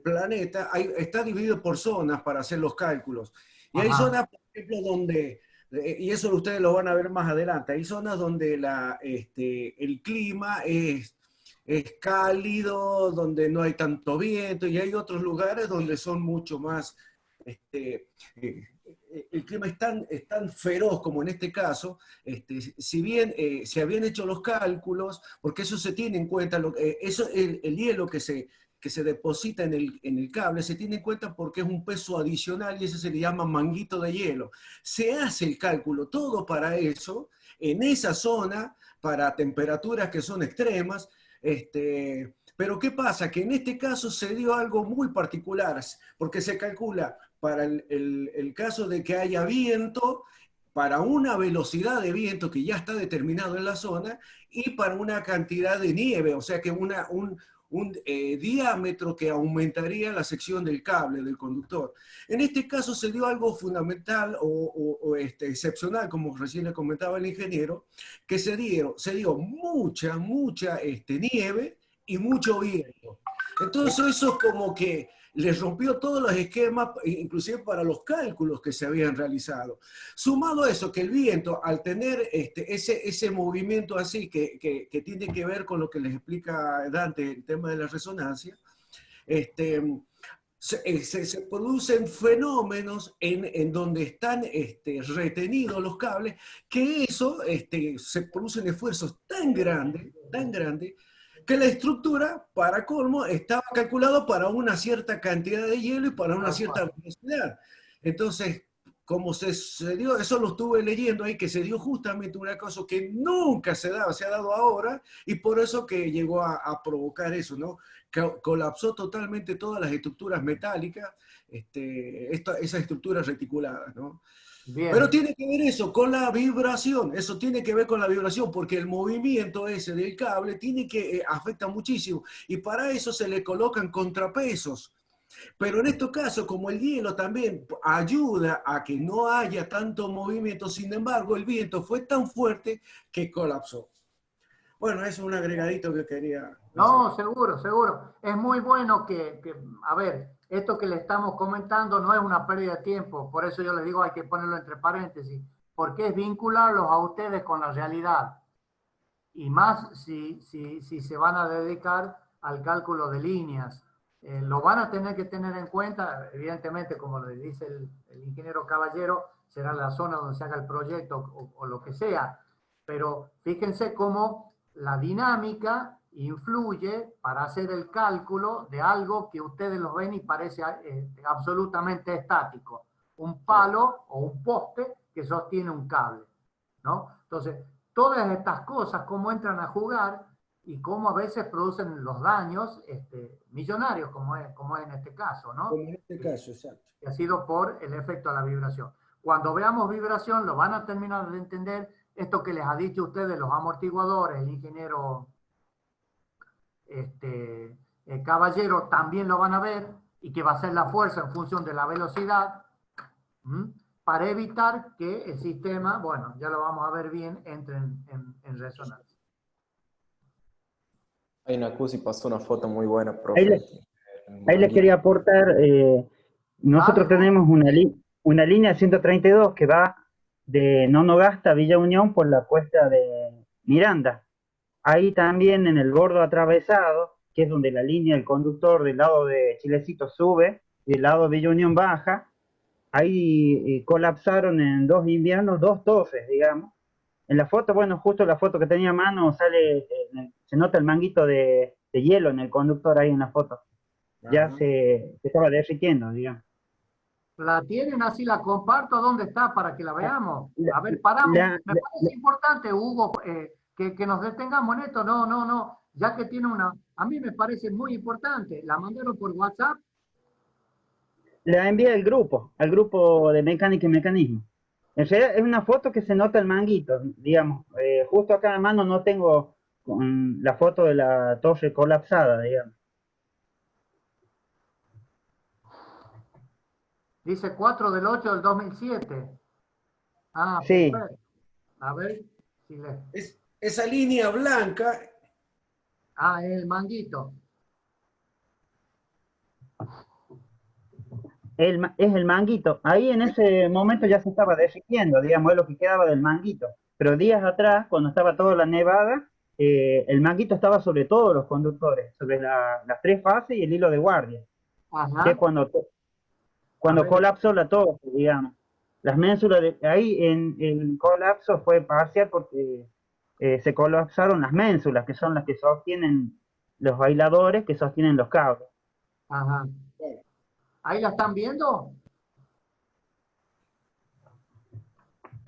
Speaker 7: planeta está dividido por zonas para hacer los cálculos. Y hay
Speaker 1: Ajá.
Speaker 7: zonas, por ejemplo, donde, y eso ustedes lo van a ver más adelante, hay zonas donde el clima es cálido, donde no hay tanto viento, y hay otros lugares donde son mucho más, el clima es tan feroz como en este caso. Si bien se habían hecho los cálculos, porque eso se tiene en cuenta, el hielo que se deposita en el cable se tiene en cuenta porque es un peso adicional y ese se le llama manguito de hielo. Se hace el cálculo todo para eso, en esa zona, para temperaturas que son extremas. Pero ¿qué pasa? Que en este caso se dio algo muy particular, porque se calcula para el caso de que haya viento, para una velocidad de viento que ya está determinado en la zona, y para una cantidad de nieve, o sea que un diámetro que aumentaría la sección del cable, del conductor. En este caso se dio algo fundamental o excepcional, como recién le comentaba el ingeniero, que se dio mucha nieve y mucho viento. Entonces eso como que les rompió todos los esquemas, inclusive para los cálculos que se habían realizado. Sumado a eso, que el viento, al tener ese movimiento así, que tiene que ver con lo que les explica Dante, el tema de la resonancia, se producen fenómenos en donde están retenidos los cables, que eso se producen esfuerzos tan grandes, que la estructura, para colmo, estaba calculado para una cierta cantidad de hielo y para una cierta velocidad. Entonces, como se dio, eso lo estuve leyendo ahí, que se dio justamente una cosa que nunca se ha dado ahora, y por eso que llegó a provocar eso, ¿no? Colapsó totalmente todas las estructuras metálicas, esas estructuras reticuladas, ¿no?
Speaker 1: Bien.
Speaker 7: Pero tiene que ver eso con la vibración, eso tiene que ver con la vibración, porque el movimiento ese del cable afecta muchísimo, y para eso se le colocan contrapesos. Pero en estos casos, como el hielo también ayuda a que no haya tanto movimiento, sin embargo, el viento fue tan fuerte que colapsó. Bueno, eso es un agregadito que quería.
Speaker 1: No, seguro, seguro. Es muy bueno a ver, esto que le estamos comentando no es una pérdida de tiempo, por eso yo les digo hay que ponerlo entre paréntesis, porque es vincularlos a ustedes con la realidad. Y más si se van a dedicar al cálculo de líneas. Lo van a tener que tener en cuenta, evidentemente, como le dice el ingeniero Caballero, será la zona donde se haga el proyecto o lo que sea, pero fíjense cómo la dinámica influye para hacer el cálculo de algo que ustedes lo ven y parece absolutamente estático, un palo o un poste que sostiene un cable, ¿no? Entonces, todas estas cosas, cómo entran a jugar y cómo a veces producen los daños millonarios, como es en este caso, ¿no?
Speaker 7: Como en este caso, exacto.
Speaker 1: Que ha sido por el efecto de la vibración. Cuando veamos vibración, lo van a terminar de entender. Esto que les ha dicho ustedes, los amortiguadores, el ingeniero Caballero, también lo van a ver, y que va a ser la fuerza en función de la velocidad, para evitar que el sistema, bueno, ya lo vamos a ver bien, entre en resonancia.
Speaker 4: Hay una CUSI pasó una foto muy buena,
Speaker 8: Ahí
Speaker 4: profe.
Speaker 8: les quería aportar, nosotros tenemos una línea 132 que va de Nonogasta a Villa Unión por la cuesta de Miranda. Ahí también en el bordo atravesado, que es donde la línea del conductor del lado de Chilecito sube y del lado de Villa Unión baja, ahí colapsaron en 2 inviernos 2 torres, digamos. En la foto, bueno, justo la foto que tenía a mano, se nota el manguito de hielo en el conductor ahí en la foto. Ya se estaba derritiendo, digamos.
Speaker 1: ¿La tienen así? ¿La comparto? ¿Dónde está? Para que la veamos. A ver, paramos. Me parece importante, Hugo, que nos detengamos en esto. No. Ya que tiene a mí me parece muy importante. ¿La mandaron por WhatsApp?
Speaker 8: La envié al grupo de mecánica y mecanismo. En realidad es una foto que se nota el manguito, digamos. Justo acá en mano no tengo la foto de la torre colapsada, digamos.
Speaker 1: Dice 4 del 8 del 2007. Ah,
Speaker 8: sí.
Speaker 1: Perfecto. A ver si
Speaker 7: esa línea blanca.
Speaker 1: Ah, es el manguito.
Speaker 8: Es el manguito. Ahí en ese momento ya se estaba derritiendo, digamos, es lo que quedaba del manguito. Pero días atrás, cuando estaba toda la nevada, el manguito estaba sobre todos los conductores, sobre las 3 fases y el hilo de guardia.
Speaker 1: Ajá.
Speaker 8: Que es cuando colapsó la torre, digamos. Las ménsulas, ahí en el colapso fue parcial porque se colapsaron las ménsulas, que son las que sostienen los bailadores, que sostienen los cables.
Speaker 1: Ajá. ¿Ahí la están viendo?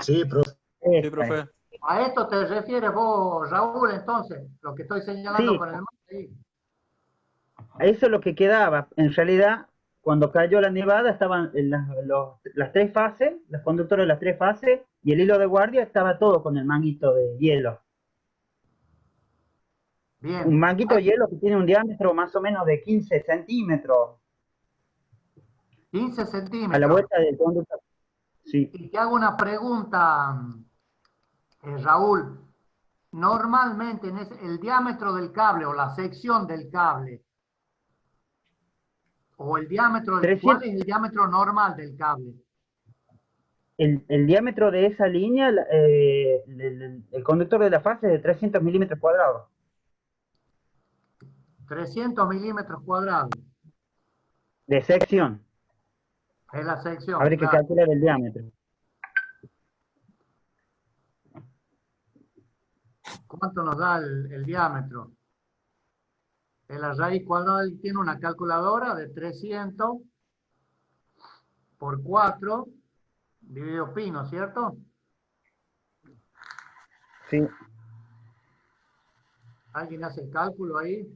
Speaker 6: Sí, profe.
Speaker 2: Sí, profe.
Speaker 1: ¿A esto te refieres vos, Raúl, entonces? Lo que estoy señalando
Speaker 8: Sí.
Speaker 1: con el mapa ahí.
Speaker 8: Eso es lo que quedaba. En realidad, cuando cayó la nevada, estaban las 3 fases, los conductores de las 3 fases, y el hilo de guardia estaba todo con el manguito de hielo.
Speaker 1: Bien.
Speaker 8: Un manguito de hielo que tiene un diámetro más o menos de 15 centímetros.
Speaker 1: 15 centímetros.
Speaker 8: A la vuelta del conductor. Sí.
Speaker 1: Y te hago una pregunta, Raúl. Normalmente el diámetro del cable o la sección del cable, o el diámetro, ¿cuál es el diámetro normal del cable?
Speaker 8: El diámetro de esa línea, el conductor de la fase es de 300 milímetros cuadrados.
Speaker 1: 300 milímetros cuadrados.
Speaker 8: De sección.
Speaker 1: Es la sección.
Speaker 8: Habría que calcular el diámetro.
Speaker 1: ¿Cuánto nos da el diámetro? La raíz cuadrada tiene una calculadora de 300 por 4 dividido pi, ¿no es cierto?
Speaker 8: Sí.
Speaker 1: ¿Alguien hace el cálculo ahí?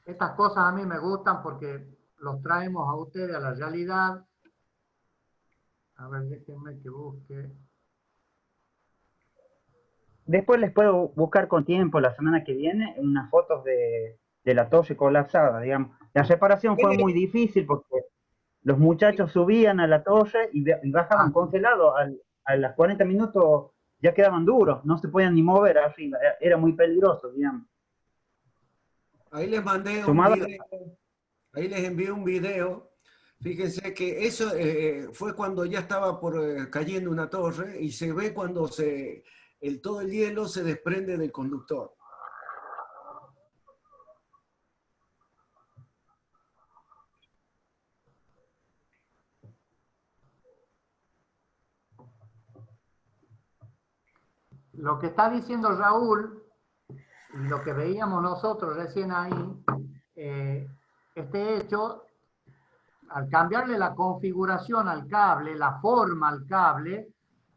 Speaker 1: Estas cosas a mí me gustan porque los traemos a ustedes a la realidad. A ver, déjenme que busque.
Speaker 8: Después les puedo buscar con tiempo la semana que viene unas fotos de la torre colapsada, digamos. La reparación fue muy difícil porque los muchachos subían a la torre y bajaban congelados. A los 40 minutos ya quedaban duros, no se podían ni mover arriba, era muy peligroso, digamos.
Speaker 7: Ahí les mandé un
Speaker 8: Sumado,
Speaker 7: video, ahí les envié un video. Fíjense que eso fue cuando ya estaba por cayendo una torre y se ve cuando todo el hielo se desprende del conductor.
Speaker 1: Lo que está diciendo Raúl, y lo que veíamos nosotros recién ahí, este hecho, al cambiarle la configuración al cable, la forma al cable,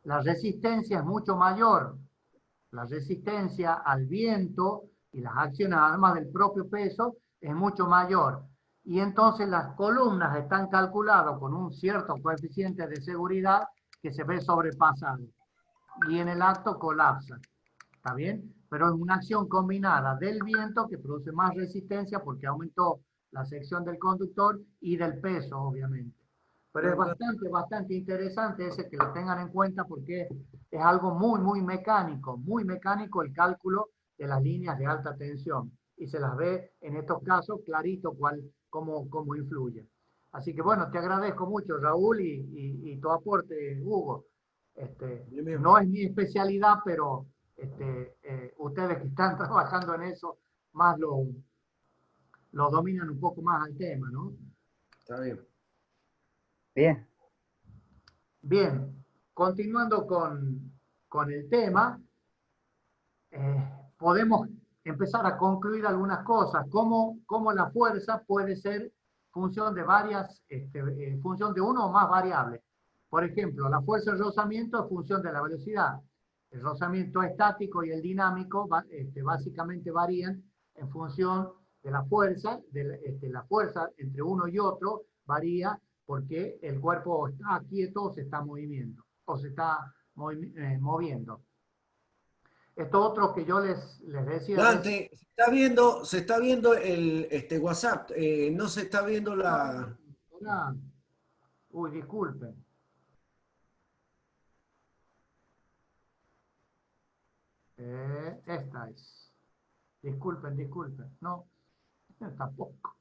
Speaker 1: la resistencia es mucho mayor. La resistencia al viento y las acciones, además del propio peso, es mucho mayor. Y entonces las columnas están calculadas con un cierto coeficiente de seguridad que se ve sobrepasado. Y en el acto colapsa. ¿Está bien? Pero es una acción combinada del viento que produce más resistencia porque aumentó la sección del conductor y del peso, obviamente. Pero es bastante interesante ese que lo tengan en cuenta porque es algo muy mecánico el cálculo de las líneas de alta tensión. Y se las ve en estos casos clarito cómo influye. Así que bueno, te agradezco mucho, Raúl, y tu aporte, Hugo. No es mi especialidad, pero ustedes que están trabajando en eso, más lo dominan un poco más al tema, ¿no?
Speaker 7: Está bien.
Speaker 8: bien.
Speaker 1: Bien, continuando con el tema, podemos empezar a concluir algunas cosas, cómo la fuerza puede ser función de función de uno o más variables. Por ejemplo, la fuerza de rozamiento es función de la velocidad. El rozamiento estático y el dinámico básicamente varían en función de la fuerza. La fuerza entre uno y otro varía porque el cuerpo está quieto o se está moviendo. Esto otro que yo les decía...
Speaker 7: Dante, se está viendo el WhatsApp, no se está viendo la...
Speaker 1: Uy, disculpen. Esta es. Disculpen. No, tampoco.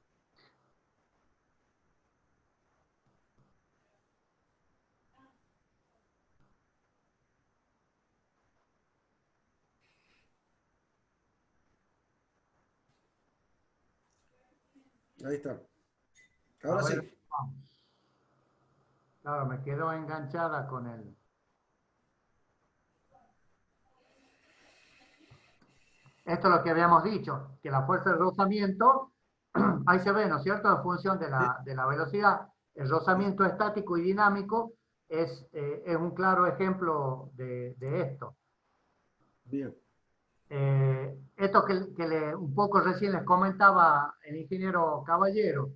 Speaker 7: Ahí está. Ahora sí.
Speaker 1: Vamos. Claro, me quedó enganchada con él. Esto es lo que habíamos dicho, que la fuerza de rozamiento, ahí se ve, ¿no es cierto?, en función de la velocidad. El rozamiento estático y dinámico es un claro ejemplo de esto.
Speaker 7: Bien.
Speaker 1: Esto que un poco recién les comentaba el ingeniero Caballero,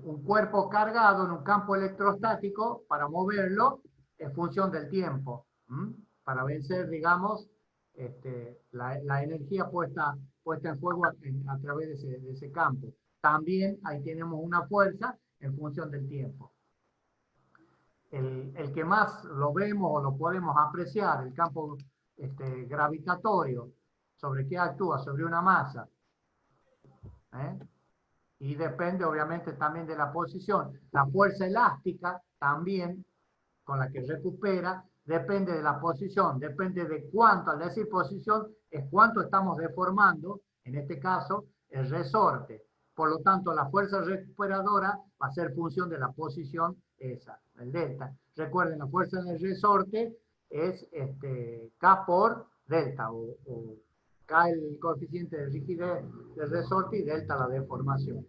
Speaker 1: un cuerpo cargado en un campo electrostático, para moverlo, es función del tiempo, para vencer, digamos, la energía puesta en juego a través de ese campo. También ahí tenemos una fuerza en función del tiempo. El que más lo vemos o lo podemos apreciar, el campo gravitatorio, ¿sobre qué actúa? Sobre una masa. Y depende obviamente también de la posición. La fuerza elástica también, con la que recupera, depende de la posición, depende de cuánto, al decir posición, es cuánto estamos deformando, en este caso, el resorte. Por lo tanto, la fuerza recuperadora va a ser función de la posición esa, el delta. Recuerden, la fuerza del resorte es K por delta, o K el coeficiente de rigidez del resorte y delta la deformación.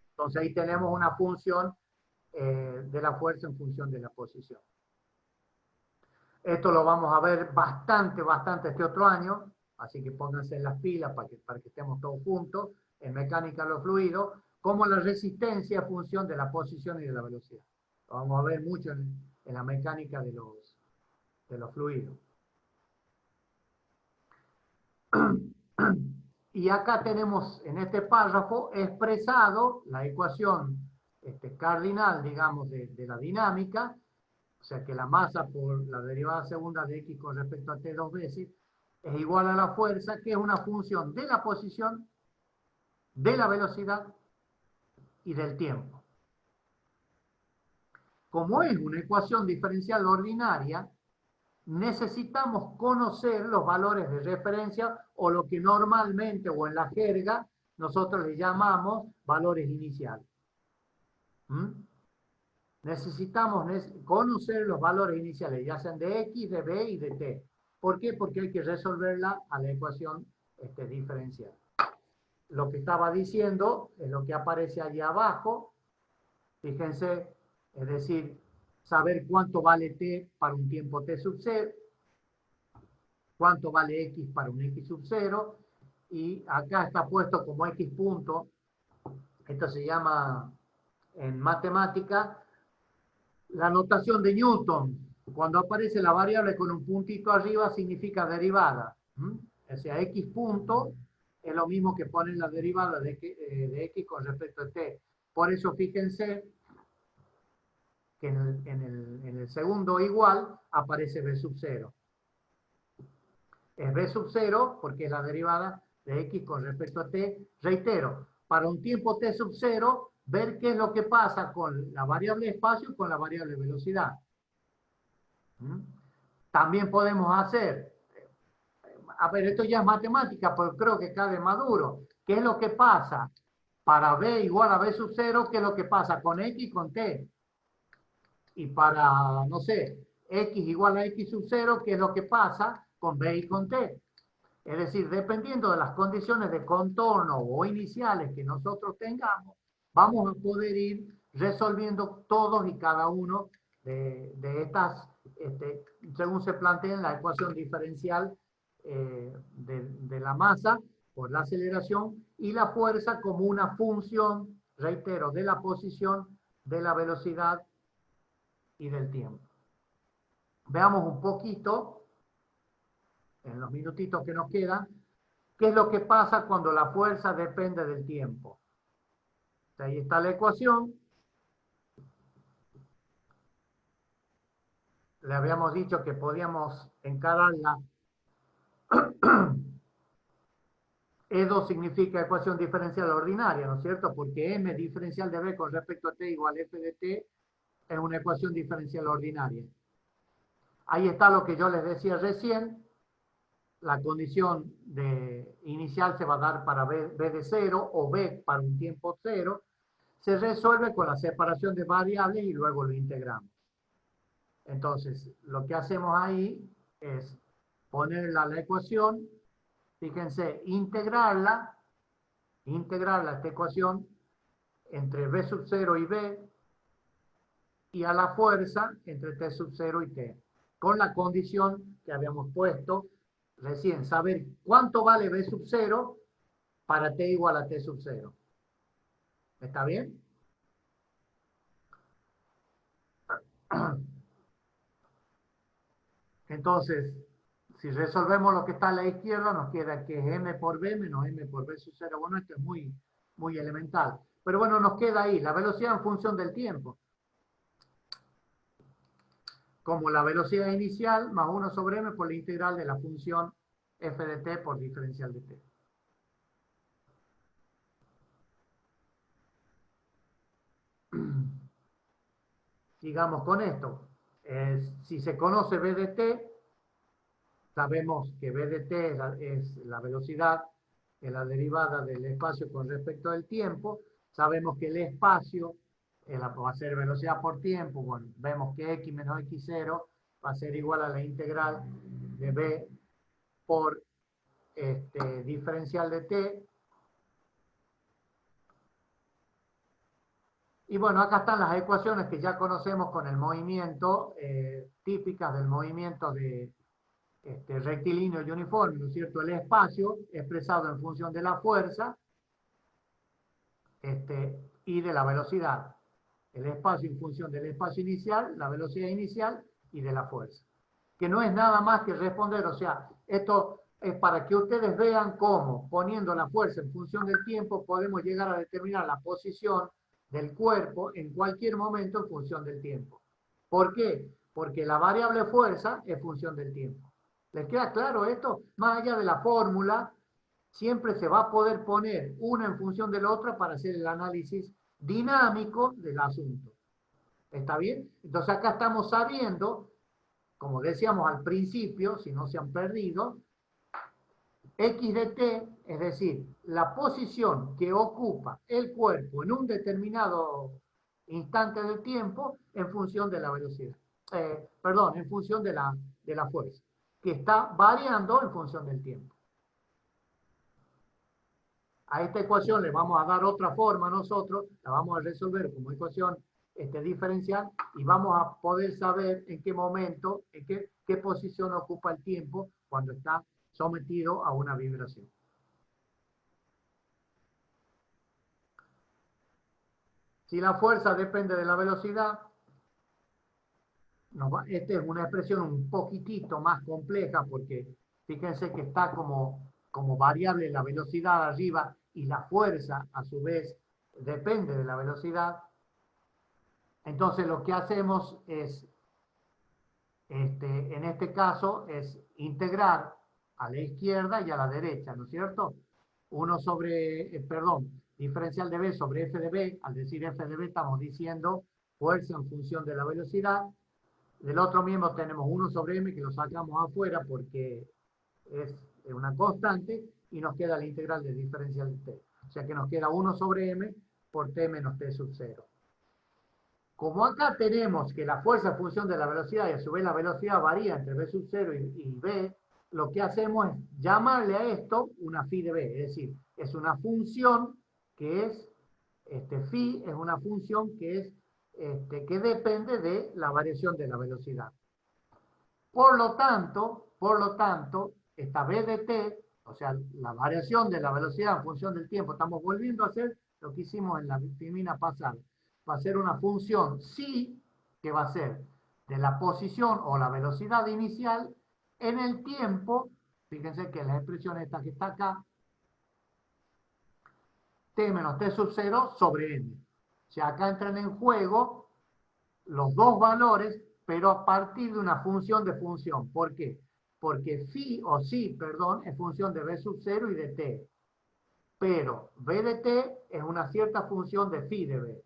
Speaker 1: Entonces ahí tenemos una función de la fuerza en función de la posición. Esto lo vamos a ver bastante este otro año, así que pónganse en las pilas para que estemos todos juntos, en mecánica de los fluidos, como la resistencia es función de la posición y de la velocidad. Lo vamos a ver mucho en la mecánica de los fluidos. Y acá tenemos en este párrafo expresado la ecuación cardinal, digamos, de la dinámica, o sea que la masa por la derivada segunda de x con respecto a t 2 veces, es igual a la fuerza, que es una función de la posición, de la velocidad y del tiempo. Como es una ecuación diferencial ordinaria, necesitamos conocer los valores de referencia o lo que normalmente o en la jerga nosotros le llamamos valores iniciales. Necesitamos conocer los valores iniciales, ya sean de x, de b y de t. ¿Por qué? Porque hay que resolverla a la ecuación diferencial. Lo que estaba diciendo es lo que aparece allí abajo. Fíjense, es decir, saber cuánto vale t para un tiempo t sub 0, cuánto vale x para un x sub 0, y acá está puesto como x punto. Esto se llama en matemática la notación de Newton. Cuando aparece la variable con un puntito arriba significa derivada. O sea, x punto es lo mismo que ponen la derivada de x con respecto a t. Por eso fíjense que en el segundo igual aparece b sub 0. Es b sub 0 porque es la derivada de x con respecto a t. Reitero, para un tiempo t sub 0, ver qué es lo que pasa con la variable espacio y con la variable velocidad. También podemos hacer, a ver, esto ya es matemática, pero creo que cabe maduro. ¿Qué es lo que pasa para b igual a b sub 0? ¿Qué es lo que pasa con x y con t? Y para, no sé, x igual a x sub 0, ¿qué es lo que pasa con b y con t? Es decir, dependiendo de las condiciones de contorno o iniciales que nosotros tengamos, vamos a poder ir resolviendo todos y cada uno de estas, según se plantea en la ecuación diferencial de la masa por la aceleración y la fuerza como una función, reitero, de la posición, de la velocidad y del tiempo. Veamos un poquito, en los minutitos que nos quedan, qué es lo que pasa cuando la fuerza depende del tiempo. Ahí está la ecuación. Le habíamos dicho que podíamos encararla. E2 significa ecuación diferencial ordinaria, ¿no es cierto? Porque m diferencial de b con respecto a t igual f de t es una ecuación diferencial ordinaria. Ahí está lo que yo les decía recién. La condición inicial se va a dar para b de 0 o b para un tiempo 0. Se resuelve con la separación de variables y luego lo integramos. Entonces, lo que hacemos ahí es ponerla a la ecuación, fíjense, integrarla esta ecuación entre b sub 0 y b y a la fuerza entre t sub 0 y t, con la condición que habíamos puesto recién, saber cuánto vale b sub 0 para t igual a t sub 0. ¿Está bien? Entonces, si resolvemos lo que está a la izquierda, nos queda que es m por b menos m por b sub 0. Bueno, esto es muy, muy elemental. Pero bueno, nos queda ahí la velocidad en función del tiempo. Como la velocidad inicial más 1 sobre m por la integral de la función f de t por diferencial de t. Sigamos con esto. Si se conoce b de t, sabemos que b de t es la velocidad, es la derivada del espacio con respecto al tiempo. Sabemos que el espacio va a ser velocidad por tiempo. Bueno, vemos que x menos x0 va a ser igual a la integral de b por diferencial de t. Y bueno, acá están las ecuaciones que ya conocemos con el movimiento, típicas del movimiento de rectilíneo y uniforme, ¿no es cierto? El espacio expresado en función de la fuerza y de la velocidad. El espacio en función del espacio inicial, la velocidad inicial y de la fuerza. Que no es nada más que responder, o sea, esto es para que ustedes vean cómo, poniendo la fuerza en función del tiempo, podemos llegar a determinar la posición del cuerpo en cualquier momento en función del tiempo. ¿Por qué? porque la variable fuerza es función del tiempo. ¿Les queda claro esto? Más allá de la fórmula, siempre se va a poder poner una en función de la otra para hacer el análisis dinámico del asunto. ¿Está bien? Entonces acá estamos sabiendo, como decíamos al principio, si no se han perdido, X de t, es decir, la posición que ocupa el cuerpo en un determinado instante de tiempo en función de la velocidad. Perdón, en función de la fuerza, que está variando en función del tiempo. A esta ecuación le vamos a dar otra forma nosotros, la vamos a resolver como ecuación diferencial y vamos a poder saber en qué momento, en qué posición ocupa el tiempo cuando está sometido a una vibración. Si la fuerza depende de la velocidad, esta es una expresión un poquitito más compleja porque fíjense que está como variable la velocidad arriba y la fuerza a su vez depende de la velocidad. Entonces lo que hacemos es, en este caso, es integrar a la izquierda y a la derecha, ¿no es cierto? Diferencial de B sobre F de B, al decir F de B estamos diciendo fuerza en función de la velocidad. Del otro miembro tenemos 1 sobre M que lo sacamos afuera porque es una constante y nos queda la integral del diferencial de T. O sea que nos queda 1 sobre M por T menos T sub 0. Como acá tenemos que la fuerza es función de la velocidad y a su vez la velocidad varía entre B sub 0 y B, lo que hacemos es llamarle a esto una phi de B, es decir, es una función que es, phi es una función que es, que depende de la variación de la velocidad. Por lo tanto, esta B de t, o sea, la variación de la velocidad en función del tiempo, estamos volviendo a hacer lo que hicimos en la disciplina pasada. Va a ser una función psi, que va a ser de la posición o la velocidad inicial en el tiempo. Fíjense que la expresión esta que está acá, t menos t sub 0 sobre n. O sea, acá entran en juego los dos valores, pero a partir de una función de función. ¿Por qué? Porque psi es función de b sub 0 y de t. Pero b de t es una cierta función de phi de b.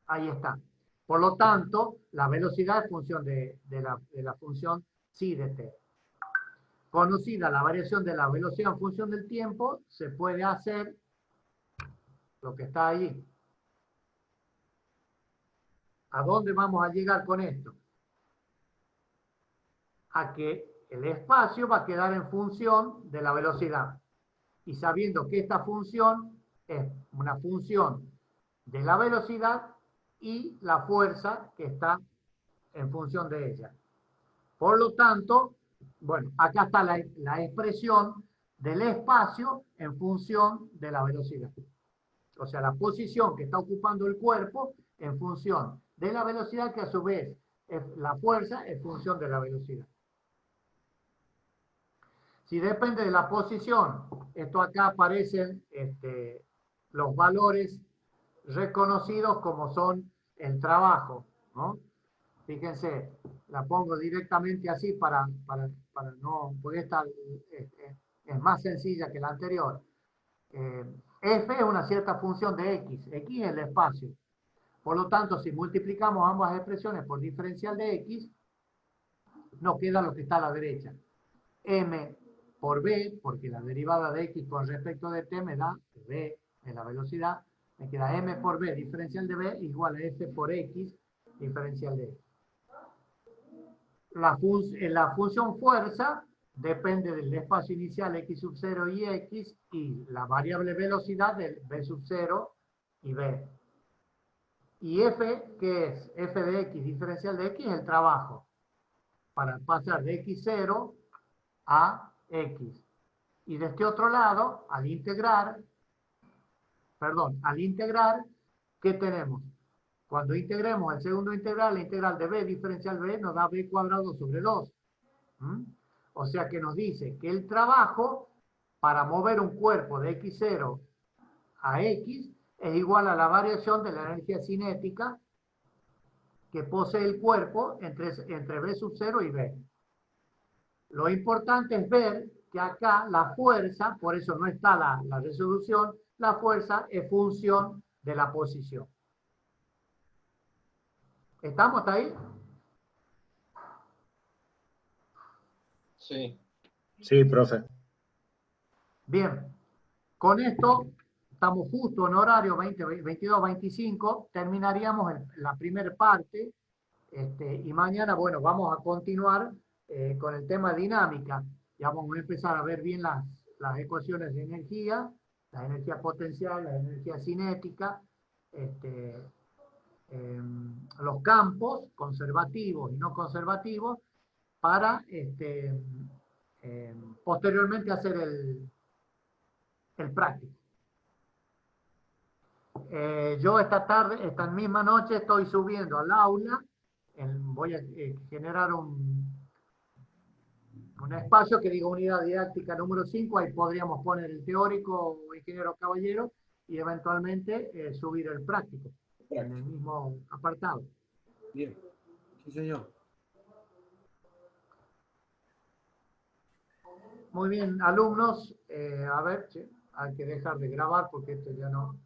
Speaker 1: Ahí está. Por lo tanto, la velocidad es función de la función psi de t. Conocida la variación de la velocidad en función del tiempo, se puede hacer lo que está ahí. ¿A dónde vamos a llegar con esto? A que el espacio va a quedar en función de la velocidad. Y sabiendo que esta función es una función de la velocidad y la fuerza que está en función de ella. Por lo tanto, bueno, acá está la expresión del espacio en función de la velocidad. O sea, la posición que está ocupando el cuerpo en función de la velocidad, que a su vez la fuerza en función de la velocidad. Si depende de la posición, esto acá aparecen los valores reconocidos como son el trabajo, ¿no? Fíjense, la pongo directamente así para no, porque esta es más sencilla que la anterior. F es una cierta función de X. X es el espacio. Por lo tanto, si multiplicamos ambas expresiones por diferencial de X, nos queda lo que está a la derecha. M por B, porque la derivada de X con respecto de T me da B en la velocidad. Me queda M por B, diferencial de B, igual a F por X, diferencial de X. La función fuerza depende del espacio inicial X sub 0 y X y la variable velocidad del B sub 0 y B. Y F, que es F de X, diferencial de X, es el trabajo para pasar de X0 a X. Y de este otro lado, al integrar, ¿qué tenemos? Cuando integremos el segundo integral, la integral de B diferencial B nos da B cuadrado sobre 2. O sea que nos dice que el trabajo para mover un cuerpo de X0 a X es igual a la variación de la energía cinética que posee el cuerpo entre B sub 0 y B. Lo importante es ver que acá la fuerza, por eso no está la resolución, la fuerza es función de la posición. ¿Estamos hasta ahí?
Speaker 4: Sí.
Speaker 6: Sí, profe.
Speaker 1: Bien, con esto estamos justo en horario 22-25, terminaríamos la primera parte, y mañana, bueno, vamos a continuar con el tema de dinámica. Ya vamos a empezar a ver bien las ecuaciones de energía, la energía potencial, la energía cinética, los campos conservativos y no conservativos, para posteriormente hacer el práctico. Yo esta misma noche estoy subiendo al aula, voy a generar un espacio que diga unidad didáctica número 5, ahí podríamos poner el teórico ingeniero Caballero y eventualmente subir el práctico en el mismo apartado.
Speaker 7: Bien, sí señor.
Speaker 1: Muy bien, alumnos, a ver, hay que dejar de grabar porque esto ya no...